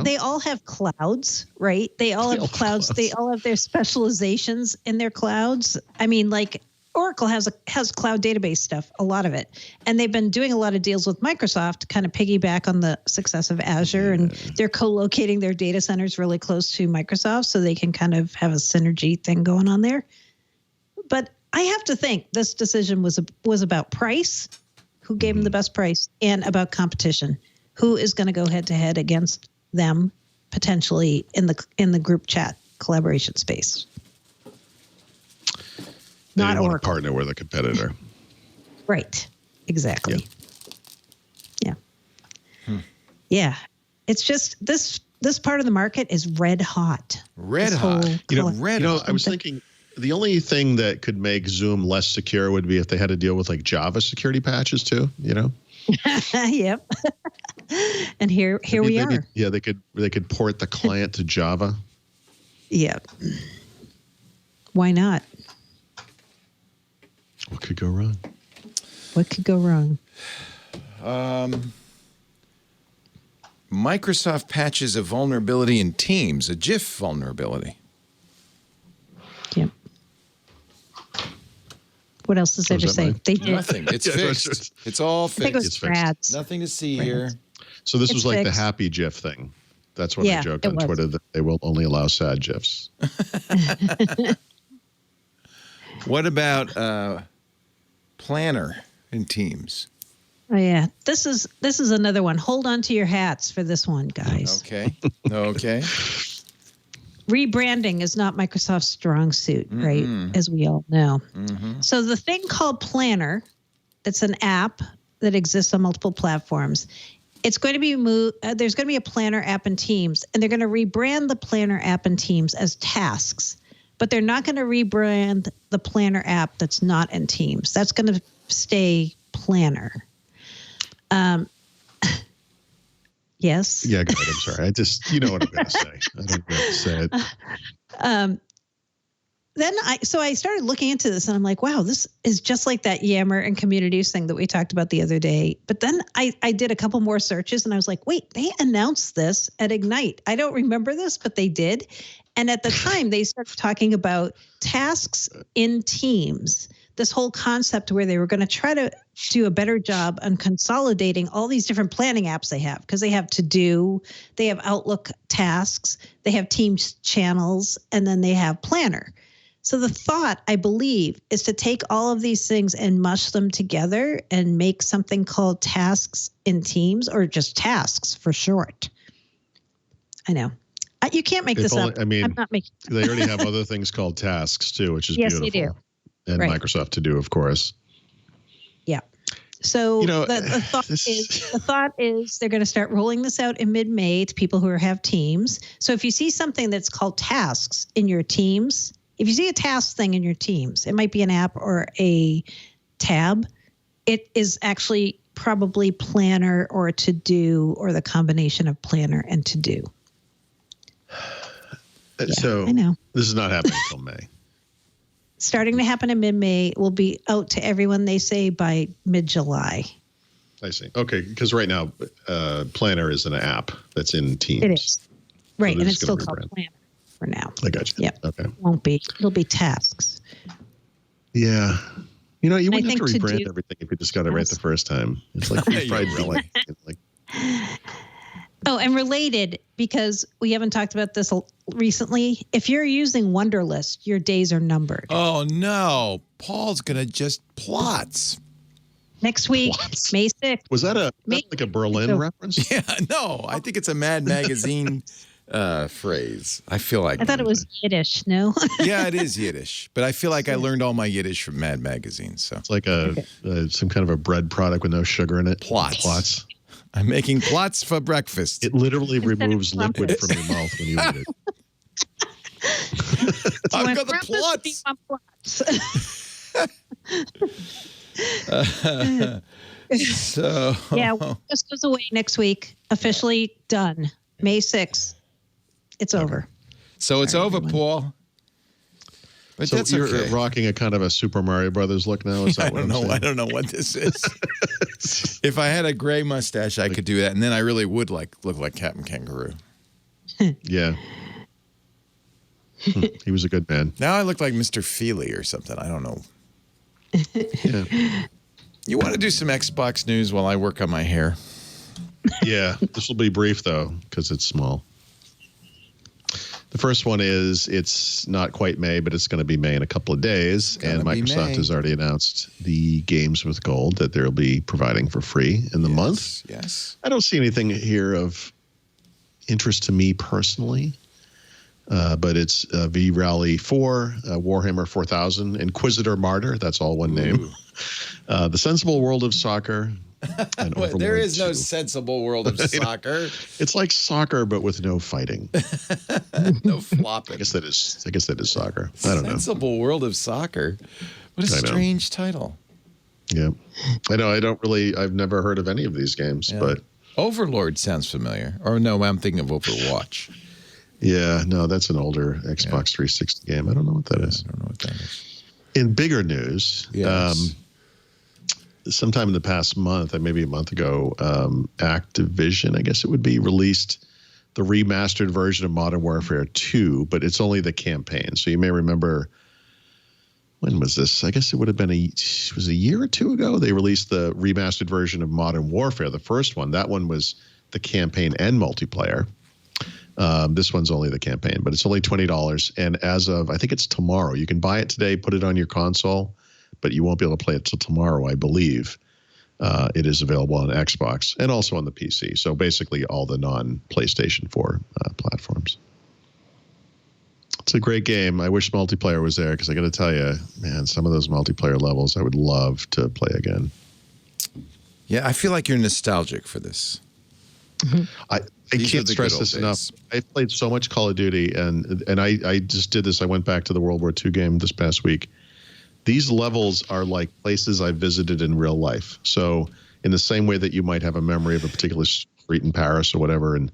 they all have clouds, right? They all have clouds. They all have their specializations in their clouds. I mean, like Oracle has cloud database stuff, a lot of it. And they've been doing a lot of deals with Microsoft to kind of piggyback on the success of Azure. And they're co-locating their data centers really close to Microsoft so they can kind of have a synergy thing going on there. But I have to think this decision was about price, who gave them the best price, and about competition. Who is going to go head to head against them potentially in the group chat collaboration space? Not Oracle. Want to partner with a competitor. Right. Exactly. Yeah. Yeah. It's just this this part of the market is red hot. Red hot. Red hot. I was thinking the only thing that could make Zoom less secure would be if they had to deal with like Java security patches too, Yep. And here we are. Yeah, they could port the client to Java. Yeah. Why not? What could go wrong? What could go wrong? Microsoft patches a vulnerability in Teams, a GIF vulnerability. Yep. What else is there to say? They did. Nothing. It's fixed. It's all fixed. I think it was Brad's. Nothing to see here. So this was like fixed. the happy GIF thing. That's what I joked on Twitter, that they will only allow sad GIFs. What about Planner in Teams? Oh yeah, this is another one. Hold on to your hats for this one, guys. Okay. Rebranding is not Microsoft's strong suit, right? As we all know. So the thing called Planner, it's an app that exists on multiple platforms. It's going to be there's going to be a Planner app in Teams, and they're going to rebrand the Planner app in Teams as Tasks, but they're not going to rebrand the Planner app that's not in Teams. That's going to stay Planner. Yes. Yeah, go ahead. I'm sorry. I just, you know what I'm going to say. I don't have to say it. Then I started looking into this, and I'm like, wow, this is just like that Yammer and communities thing that we talked about the other day. But then I did a couple more searches, and I was like, wait, they announced this at Ignite. I don't remember this, but they did. And at the time, they started talking about tasks in Teams, this whole concept where they were going to try to do a better job on consolidating all these different planning apps they have, because they have To-Do, they have Outlook tasks, they have Teams channels, and then they have Planner. So the thought, I believe, is to take all of these things and mush them together and make something called tasks in Teams, or just tasks for short. I know. You can't make this up. I mean, I'm not making they already have other things called tasks too, which is beautiful. Yes, they do. And Right. Microsoft To Do, of course. Yeah. So the thought is they're going to start rolling this out in mid-May to people who have Teams. So if you see something that's called tasks in your Teams, if you see a task thing in your Teams, it might be an app or a tab. It is actually probably Planner or To-Do, or the combination of Planner and To-Do. So I know. This is not happening until May. Starting to happen in mid-May, will be out to everyone, they say, by mid-July. I see. Okay, because right now, Planner is an app that's in Teams. It is. Right, So and they're it's just gonna still called rebrand. Planner for now. I got you. Yep. Okay. Won't be. It'll be tasks. Yeah. You wouldn't have think to To rebrand Do- everything if you just got it right the first time. It's like fried really? like Oh, and related, because we haven't talked about this recently, if you're using Wunderlist, your days are numbered. Oh, no. Paul's going to just plots. Next week, What? May 6th. Was that like a Berlin reference? Yeah, no. I think it's a Mad Magazine phrase. I feel like. I thought it was Yiddish, no? Yeah, it is Yiddish. But I feel like I learned all my Yiddish from Mad Magazine. So It's like some kind of a bread product with no sugar in it. Plots. I'm making plots for breakfast. It literally removes liquid Crumpets. from your mouth when you eat it. I've got the plots. So Yeah, this goes away next week. Officially done. May 6th. It's over. So it's over, Paul. But So that's you're okay. rocking a kind of a Super Mario Brothers look now? Is that I what don't I'm know. saying? I don't know what this is. If I had a gray mustache, I could do that, and then I really would look like Captain Kangaroo. Yeah. He was a good man. Now I look like Mr. Feely or something. I don't know. Yeah. You want to do some Xbox news while I work on my hair? Yeah. This will be brief, though, because it's small. The first one is it's not quite May, but it's going to be May in a couple of days. And Gonna be Microsoft May. has already announced the games with gold that they'll be providing for free in the month. Yes. I don't see anything here of interest to me personally, but it's V-Rally 4, Warhammer 4000, Inquisitor Martyr. That's all one name. The Sensible World of Soccer, And There Overlord is no 2. sensible world of soccer. It's like soccer, but with no fighting. No flopping. I guess that is soccer. I don't know. Sensible world of soccer. What a I know. strange title. Yeah, I know. I've never heard of any of these games, Yeah. but Overlord sounds familiar. Or no, I'm thinking of Overwatch. yeah, no, that's an older Xbox 360 game. I don't know what that is. I don't know what that is. In bigger news, Yes. sometime in the past month, maybe a month ago, Activision, I guess it would be, released the remastered version of Modern Warfare 2, but it's only the campaign. So you may remember, when was this? I guess it would have been a year or two ago. They released the remastered version of Modern Warfare, the first one. That one was the campaign and multiplayer. This one's only the campaign, but it's only $20. And as of, I think it's tomorrow, you can buy it today, put it on your console, but you won't be able to play it till tomorrow, I believe. It is available on Xbox and also on the PC. So basically all the non-PlayStation 4 platforms. It's a great game. I wish multiplayer was there because I got to tell you, man, some of those multiplayer levels I would love to play again. Yeah, I feel like you're nostalgic for this. I These are can't the stress good this old enough. days. I've played so much Call of Duty, and I just did this. I went back to the World War II game this past week. These levels are like places I visited in real life. So in the same way that you might have a memory of a particular street in Paris or whatever, and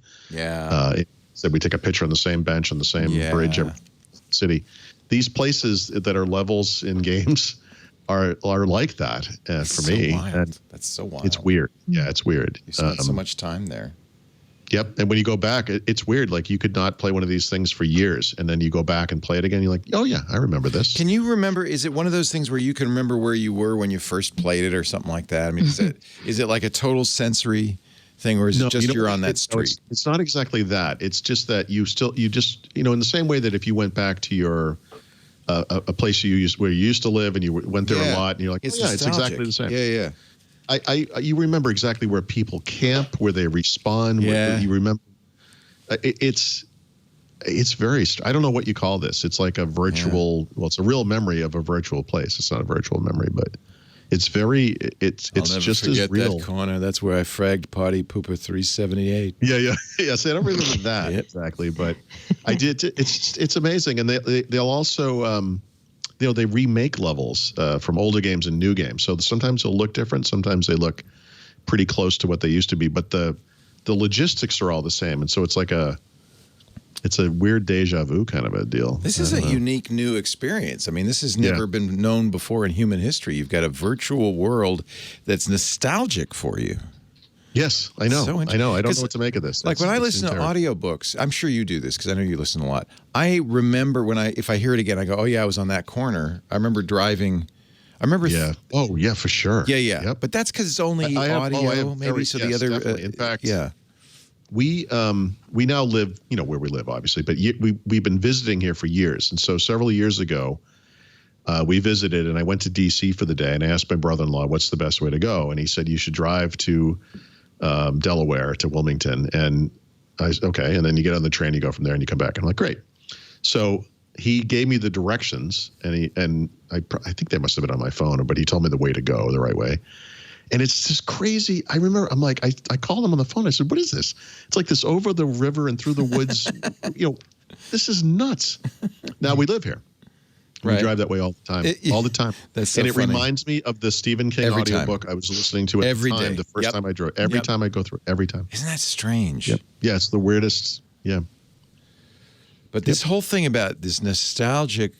said we take a picture on the same bench on the same bridge every city. These places that are levels in games are like that for me. And that's so wild. it's weird. Yeah, it's weird. You spent so much time there. Yep. And when you go back, it's weird. Like you could not play one of these things for years, and then you go back and play it again. You're like, oh yeah, I remember this. Can you remember? Is it one of those things where you can remember where you were when you first played it, or something like that? I mean, is it like a total sensory thing, or is it just you're on that street? It's not exactly that. It's just that you just in the same way that if you went back to your a place where you used to live and you went there a lot, and you're like, it's exactly the same. Yeah. You remember exactly where people camp, where they respawn. Yeah. You remember. It's very. I don't know what you call this. It's like a virtual. Well, it's a real memory of a virtual place. It's not a virtual memory, but it's very. It's just as real. That corner. That's where I fragged Potty Pooper 378. Yeah. So I don't remember that exactly, but I did. It's amazing, and they'll also. They remake levels from older games and new games. So sometimes they'll look different. Sometimes they look pretty close to what they used to be. But the logistics are all the same. And so it's a weird deja vu kind of a deal. This is a unique new experience. I mean, this has never been known before in human history. You've got a virtual world that's nostalgic for you. Yes, I know. I know. I don't know what to make of this. Like when I listen to audiobooks, I'm sure you do this because I know you listen a lot. I remember if I hear it again, I go, oh yeah, I was on that corner. I remember driving. I remember. Yeah. Oh yeah, for sure. Yeah. Yep. But that's because it's only audio, maybe. So the other. Definitely. In fact, yeah. We now live, where we live, obviously, but we've been visiting here for years. And so several years ago, we visited, and I went to D.C. for the day, and I asked my brother-in-law, what's the best way to go? And he said, you should drive to Delaware, to Wilmington. And I said, okay. And then you get on the train, you go from there, and you come back. And I'm like, great. So he gave me the directions, and I think they must have been on my phone, but he told me the way to go, the right way. And it's just crazy. I remember, I'm like, I called him on the phone. I said, what is this? It's like this over the river and through the woods. This is nuts. Now we live here. We drive that way all the time. All the time. That's so and it funny. reminds me of the Stephen King audiobook I was listening to at the time, the first time I drove. Every time I go through, every time. Isn't that strange? Yep. Yeah, it's the weirdest. Yeah. But this whole thing about this nostalgic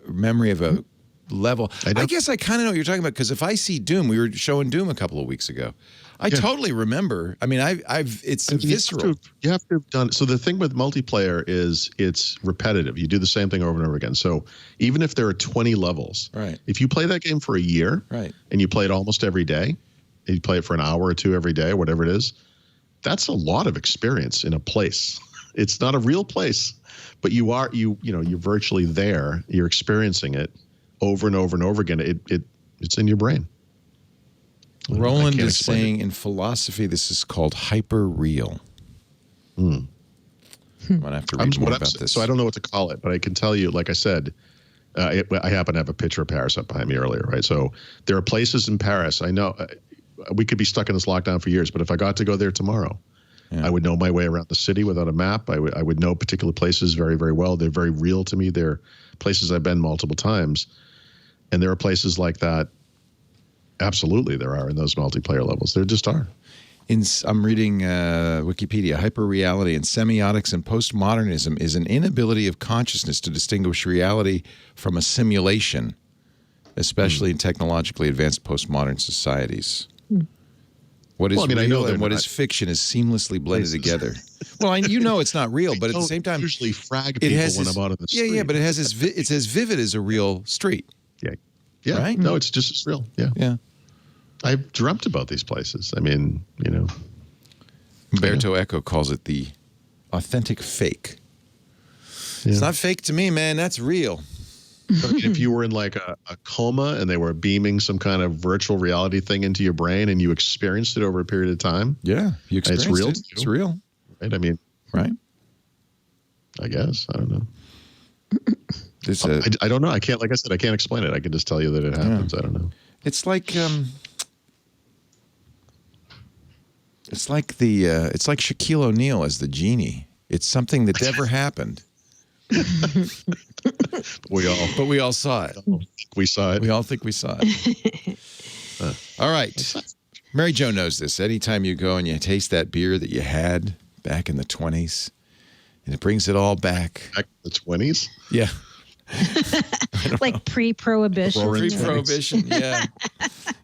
memory of a level, I guess I kind of know what you're talking about, because if I see Doom, we were showing Doom a couple of weeks ago. I totally remember. I mean, it's visceral. You have to have done. So the thing with multiplayer is it's repetitive. You do the same thing over and over again. So even if there are 20 levels, if you play that game for a year, and you play it almost every day, and you play it for an hour or two every day, whatever it is, that's a lot of experience in a place. It's not a real place, but you're virtually there. You're experiencing it over and over and over again. It's in your brain. Roland is saying in philosophy, this is called hyper-real. I'm going to have to read more about this. So I don't know what to call it, but I can tell you, like I said, I happen to have a picture of Paris up behind me earlier, right? So there are places in Paris. I know we could be stuck in this lockdown for years, but if I got to go there tomorrow, I would know my way around the city without a map. I would know particular places very, very well. They're very real to me. They're places I've been multiple times. And there are places like that. Absolutely, there are in those multiplayer levels. There just are. I'm reading Wikipedia. Hyperreality and semiotics and postmodernism is an inability of consciousness to distinguish reality from a simulation, especially in technologically advanced postmodern societies. What is real and what is fiction is seamlessly blended together. Well, it's not real, but at the same time, usually frag people when I'm out on the street. Yeah, but it's as vivid as a real street. Yeah. Right? No, it's just as real. Yeah. I've dreamt about these places. I mean, Umberto Eco calls it the authentic fake. Yeah. It's not fake to me, man. That's real. If you were in like a coma and they were beaming some kind of virtual reality thing into your brain and you experienced it over a period of time. Yeah, you experienced it's real. it. It's real. Right? I mean, right? I guess. I don't know. I don't know. I can't, like I said, I can't explain it. I can just tell you that it happens. I don't know. It's like Shaquille O'Neal as the genie. It's something that never happened. But we all saw it. We saw it. We all think we saw it. All right. Mary Jo knows this. Anytime you go and you taste that beer that you had back in the 20s, and it brings it all back. Back in the 20s? Yeah. Like pre-prohibition. Pre-prohibition, yeah.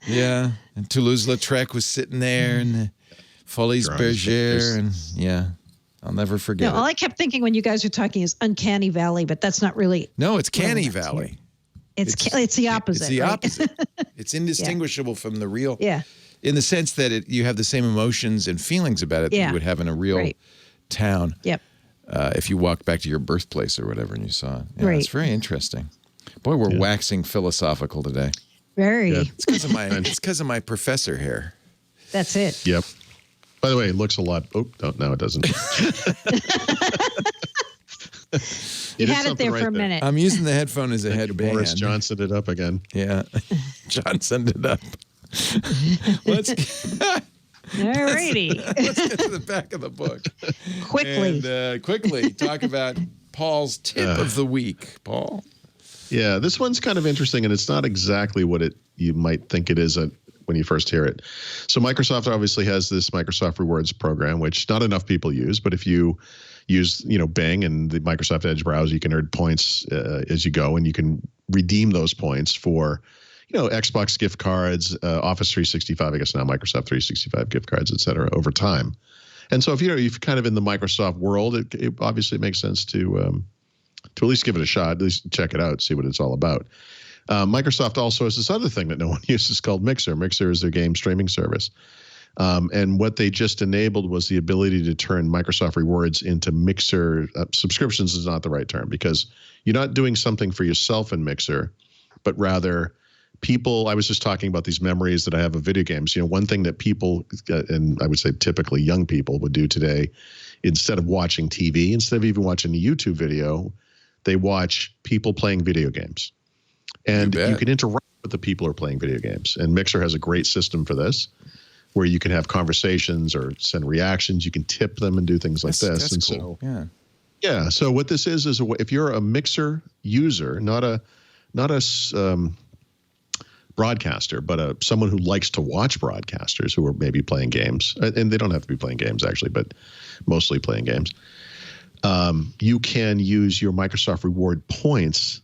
Yeah. And Toulouse-Lautrec was sitting there and the Folies Bergère, and I'll never forget it. All I kept thinking when you guys were talking is Uncanny Valley, but that's not really. No, it's Canny Valley. It's the opposite. It's the right? opposite. It's indistinguishable from the real. Yeah. In the sense that you have the same emotions and feelings about it that you would have in a real town. Yep. If you walked back to your birthplace or whatever and you saw it. Yeah, it's very interesting. Boy, we're waxing philosophical today. Very. Yeah. It's because of my professor hair. That's it. Yep. By the way, it looks a lot. Oh, no, it doesn't. You had it there for a minute. I'm using the headphone as a headband. Boris Johnson it up again. Yeah. Johnson it up. Alrighty. Let's get to the back of the book. Quickly. And quickly talk about Paul's tip of the week. Paul? Yeah, this one's kind of interesting, and it's not exactly what you might think it is when you first hear it. So Microsoft obviously has this Microsoft Rewards program, which not enough people use, but if you use Bing and the Microsoft Edge browser, you can earn points as you go, and you can redeem those points for Xbox gift cards, Office 365, I guess now Microsoft 365 gift cards, et cetera, over time. And so if you're kind of in the Microsoft world, it obviously makes sense to at least give it a shot, at least check it out, see what it's all about. Microsoft also has this other thing that no one uses called Mixer. Mixer is their game streaming service. And what they just enabled was the ability to turn Microsoft Rewards into Mixer. Subscriptions is not the right term because you're not doing something for yourself in Mixer, but rather people. I was just talking about these memories that I have of video games. One thing that people, and I would say typically young people, would do today, instead of watching TV, instead of even watching a YouTube video, they watch people playing video games. And you can interact with the people who are playing video games. And Mixer has a great system for this, where you can have conversations or send reactions. You can tip them and do things like this. That's and cool. So, yeah. So what this is if you're a Mixer user, not a broadcaster, but someone who likes to watch broadcasters who are maybe playing games, and they don't have to be playing games actually, but mostly playing games. You can use your Microsoft Reward points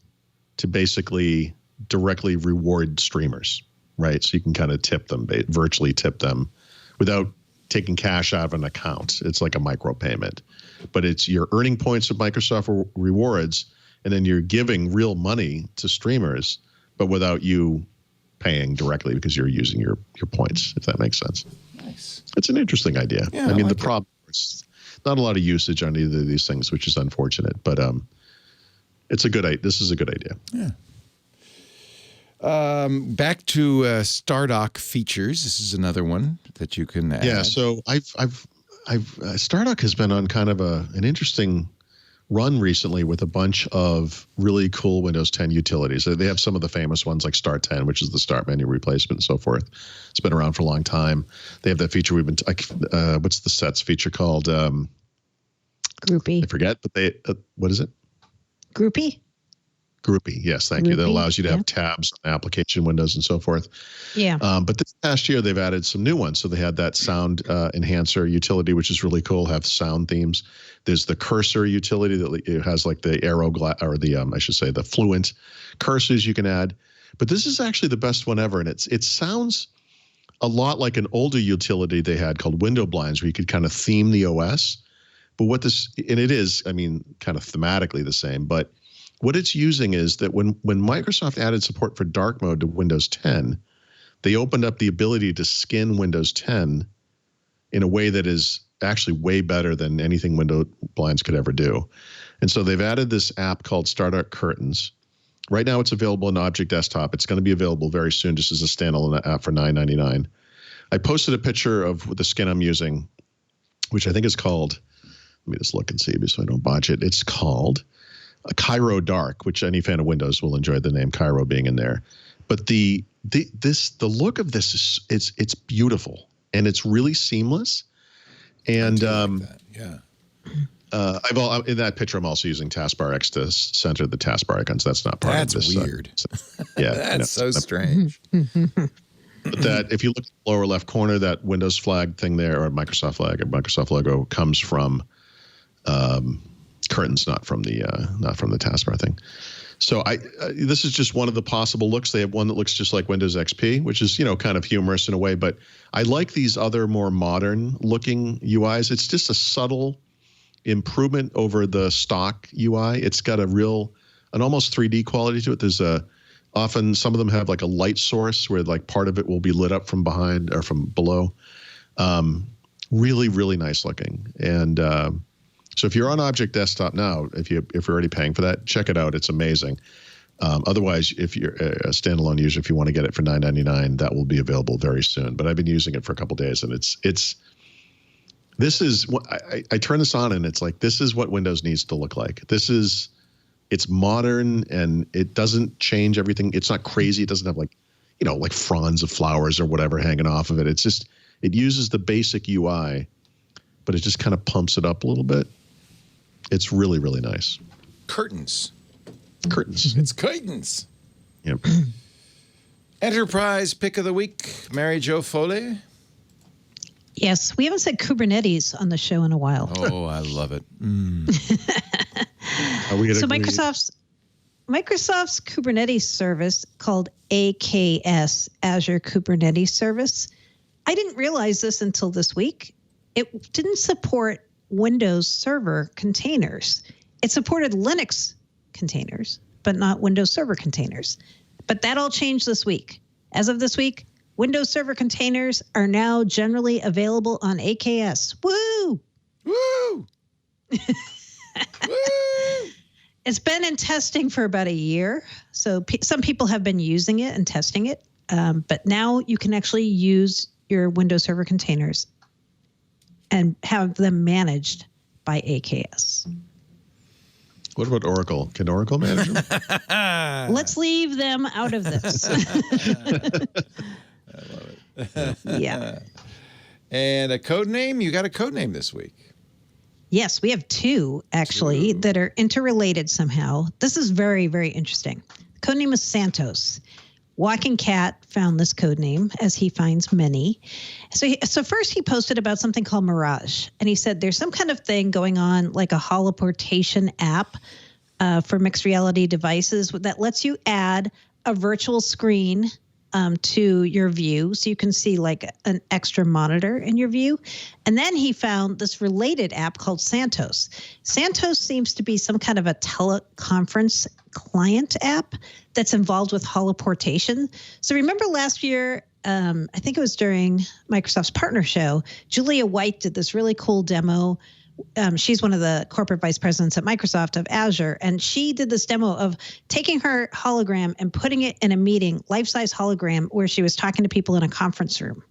to basically directly reward streamers, right? So you can kind of tip them, virtually tip them without taking cash out of an account. It's like a micro payment, but you're earning points of Microsoft Rewards, and then you're giving real money to streamers, but without you paying directly because you're using your points, if that makes sense. Nice. It's an interesting idea. Yeah, I mean, like the problem is not a lot of usage on either of these things, which is unfortunate, but this is a good idea. Yeah. Back to StarDock features. This is another one that you can add. Yeah. So I've StarDock has been on kind of an interesting run recently with a bunch of really cool Windows 10 utilities. They have some of the famous ones like Start 10, which is the start menu replacement and so forth. It's been around for a long time. They have that feature what's the sets feature called? Groupie. I forget, but what is it? Groupie? Groupie, yes, thank you. That Groupie, allows you to yeah. have tabs on application windows and so forth. Yeah. But this past year, they've added some new ones. So they had that sound enhancer utility, which is really cool, have sound themes. There's the cursor utility that it has like the arrow or the, I should say, the fluent cursors you can add. But this is actually the best one ever. And it sounds a lot like an older utility they had called window blinds, where you could kind of theme the OS. But and it is, I mean, kind of thematically the same, but what it's using is that when Microsoft added support for dark mode to Windows 10, they opened up the ability to skin Windows 10 in a way that is actually way better than anything window blinds could ever do. And so they've added this app called StarDock Curtains. Right now it's available in Object Desktop. It's going to be available very soon just as a standalone app for $9.99. I posted a picture of the skin I'm using, which I think is called, let me just look and see so I don't botch it. It's called Cairo Dark, which any fan of Windows will enjoy the name Cairo being in there. But the look of this is it's beautiful and it's really seamless. And yeah. In that picture, I'm also using Taskbar X to center the taskbar icons. That's not part of this. That's weird. Yeah, That's so strange. But that if you look at the lower left corner, that Windows flag thing there, or Microsoft flag, or Microsoft logo, comes from Curtains, not from the taskbar thing. So this is just one of the possible looks. They have one that looks just like Windows XP, which is kind of humorous in a way. But I like these other more modern looking UIs. It's just a subtle improvement over the stock UI. It's got an almost 3D quality to it. There's often some of them have like a light source where like part of it will be lit up from behind or from below. Really, really nice looking. And so if you're on Object Desktop now, if you're already paying for that, check it out. It's amazing. Otherwise, if you're a standalone user, if you want to get it for $9.99, that will be available very soon. But I've been using it for a couple of days, and I turn this on, and it's like, this is what Windows needs to look like. It's modern, and it doesn't change everything. It's not crazy. It doesn't have like fronds of flowers or whatever hanging off of it. It's just, it uses the basic UI, but it just kind of pumps it up a little bit. It's really, really nice. Curtains. It's curtains. Yep. Enterprise pick of the week, Mary Jo Foley. Yes, we haven't said Kubernetes on the show in a while. Oh, I love it. So Microsoft's Kubernetes service called AKS, Azure Kubernetes Service. I didn't realize this until this week. It didn't support Windows Server containers. It supported Linux containers, but not Windows Server containers. But that all changed this week. As of this week, Windows Server containers are now generally available on AKS. Woo! Woo! Woo! It's been in testing for about a year. So some people have been using it and testing it. But now you can actually use your Windows Server containers and have them managed by AKS. What about Oracle? Can Oracle manage them? Let's leave them out of this. I love it. Yeah. And a code name? You got a code name this week. Yes, we have two, actually, that are interrelated somehow. This is very, very interesting. The code name is Santos. Walking Cat found this code name, as he finds many. So first he posted about something called Mirage, and he said there's some kind of thing going on, like a holoportation app for mixed reality devices that lets you add a virtual screen to your view, so you can see like an extra monitor in your view. And then he found this related app called Santos. Santos seems to be some kind of a teleconference client app that's involved with holoportation. So remember last year, I think it was during Microsoft's partner show, Julia White did this really cool demo. She's one of the corporate vice presidents at Microsoft of Azure, and she did this demo of taking her hologram and putting it in a meeting, life-size hologram, where she was talking to people in a conference room.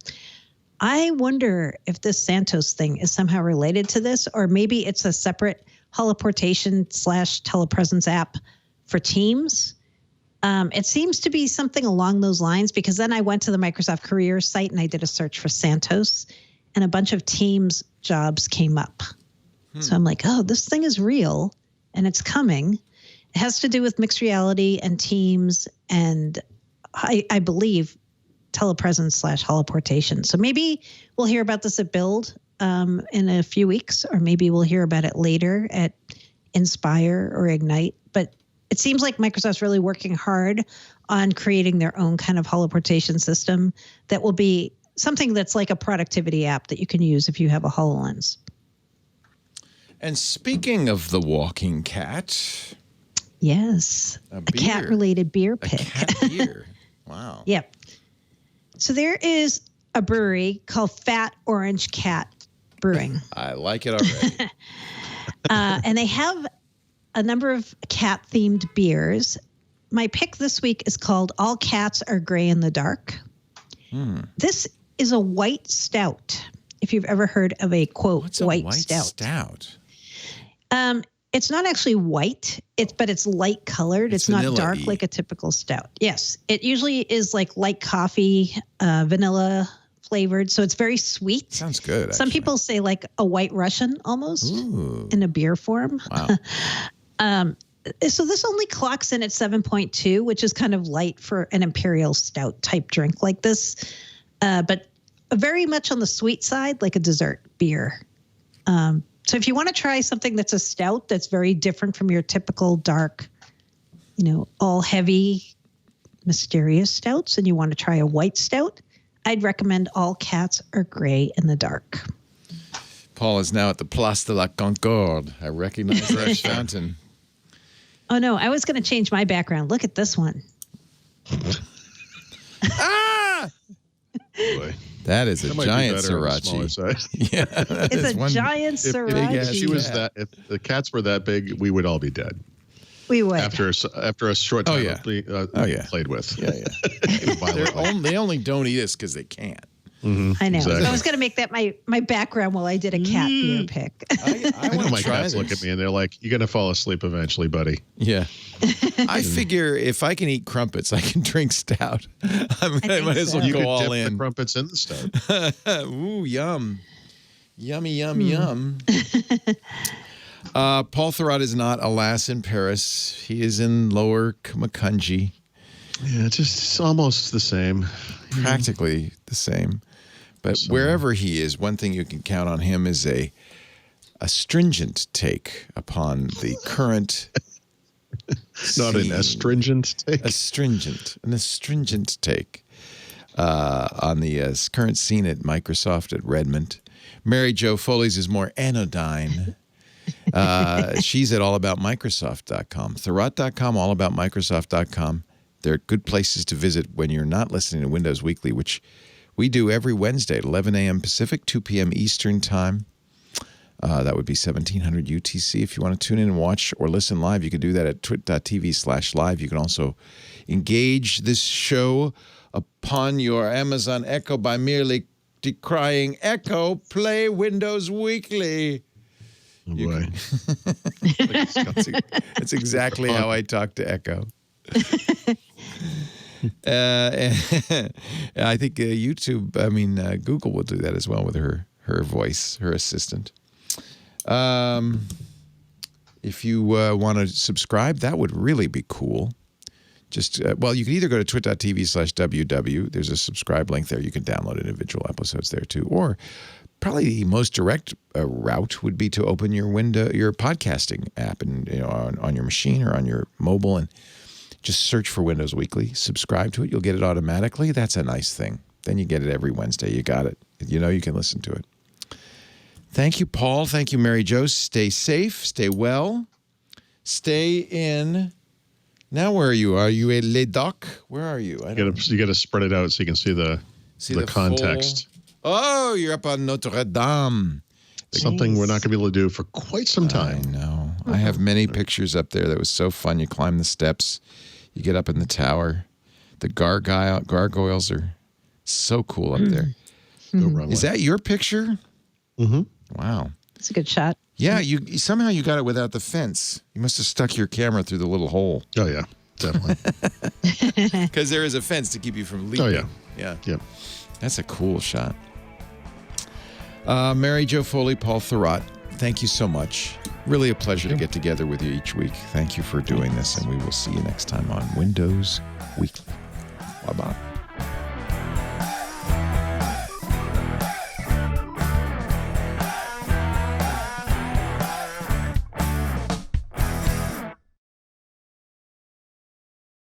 I wonder if this Santos thing is somehow related to this, or maybe it's a separate holoportation / telepresence app for Teams. It seems to be something along those lines, because then I went to the Microsoft careers site and I did a search for Santos, and a bunch of Teams jobs came up. So I'm like, oh, this thing is real and it's coming. It has to do with mixed reality and Teams and I believe telepresence / holoportation. So maybe we'll hear about this at Build in a few weeks, or maybe we'll hear about it later at Inspire or Ignite. But it seems like Microsoft's really working hard on creating their own kind of holoportation system that will be something that's like a productivity app that you can use if you have a HoloLens. And speaking of the walking cat. Yes. A cat-related beer pick. A cat beer. Wow. Yep. So there is a brewery called Fat Orange Cat Brewing. I like it already. And they have a number of cat-themed beers. My pick this week is called All Cats Are Gray in the Dark. This is a white stout, if you've ever heard of a, quote, What's a white stout? It's not actually white, but it's light colored. It's not dark vanilla-y. like a typical stout. Yes. It usually is like light coffee, vanilla flavored. So it's very sweet. Sounds good. Actually. Some people say like a White Russian almost in a beer form. Wow. So this only clocks in at 7.2, which is kind of light for an imperial stout type drink like this, but very much on the sweet side, like a dessert beer. So if you want to try something that's a stout that's very different from your typical dark, all heavy, mysterious stouts, and you want to try a white stout, I'd recommend All Cats Are Gray in the Dark. Paul is now at the Place de la Concorde. I recognize that fountain. Oh, no, I was going to change my background. Look at this one. Ah! Boy. That is a giant sriracha. Yeah, it's a giant sriracha. If she was if the cats were that big, we would all be dead. We would. After a short time played with. Yeah. They only don't eat us because they can't. Mm-hmm. I know. Exactly. So I was going to make that my background while I did a cat beer pick. I know want my to try cats this. look at me and they're like, "You're going to fall asleep eventually, buddy." Yeah. I figure if I can eat crumpets, I can drink stout. I might as well You go could all dip in. the crumpets in the stout. Ooh, yum. Yummy, yum, yum. Paul Thurrott is not, alas, in Paris. He is in Lower Macungie. Yeah, it's almost the same. Practically the same. But wherever he is, one thing you can count on him is a stringent take upon the current Not an astringent take. an astringent take on the current scene at Microsoft at Redmond. Mary Jo Foley's is more anodyne. She's at allaboutmicrosoft.com. Thurrott.com, allaboutmicrosoft.com. They're good places to visit when you're not listening to Windows Weekly, which we do every Wednesday at 11 a.m. Pacific, 2 p.m. Eastern Time. That would be 1700 UTC. If you want to tune in and watch or listen live, you can do that at twit.tv/live. You can also engage this show upon your Amazon Echo by merely decrying Echo, play Windows Weekly. Oh boy. That's exactly how I talk to Echo. I think Google will do that as well with her voice, her assistant. If you want to subscribe, that would really be cool. Just you can either go to twit.tv/ww. There's a subscribe link there. You can download individual episodes there too. Or probably the most direct route would be to open your podcasting app and on your machine or on your mobile and just search for Windows Weekly. Subscribe to it. You'll get it automatically. That's a nice thing. Then you get it every Wednesday. You got it. You can listen to it. Thank you, Paul. Thank you, Mary Jo. Stay safe. Stay well. Stay in. Now, where are you? Are you a Ledoc? Where are you? You got to spread it out so you can see the context. Oh, you're up on Notre Dame. Something we're not going to be able to do for quite some time. I know. I have many pictures up there. That was so fun. You climb the steps. You get up in the tower. The gargoyles are so cool up there. No runway. Is that your picture? Mm-hmm. Wow. It's a good shot. Yeah, you somehow you got it without the fence. You must have stuck your camera through the little hole. Oh, yeah, definitely. Because there is a fence to keep you from leaking. Oh, yeah. Yeah. Yep. That's a cool shot. Mary Jo Foley, Paul Thurrott, thank you so much. Really a pleasure to get together with you each week. Thank you for doing this, and we will see you next time on Windows Weekly. Bye-bye.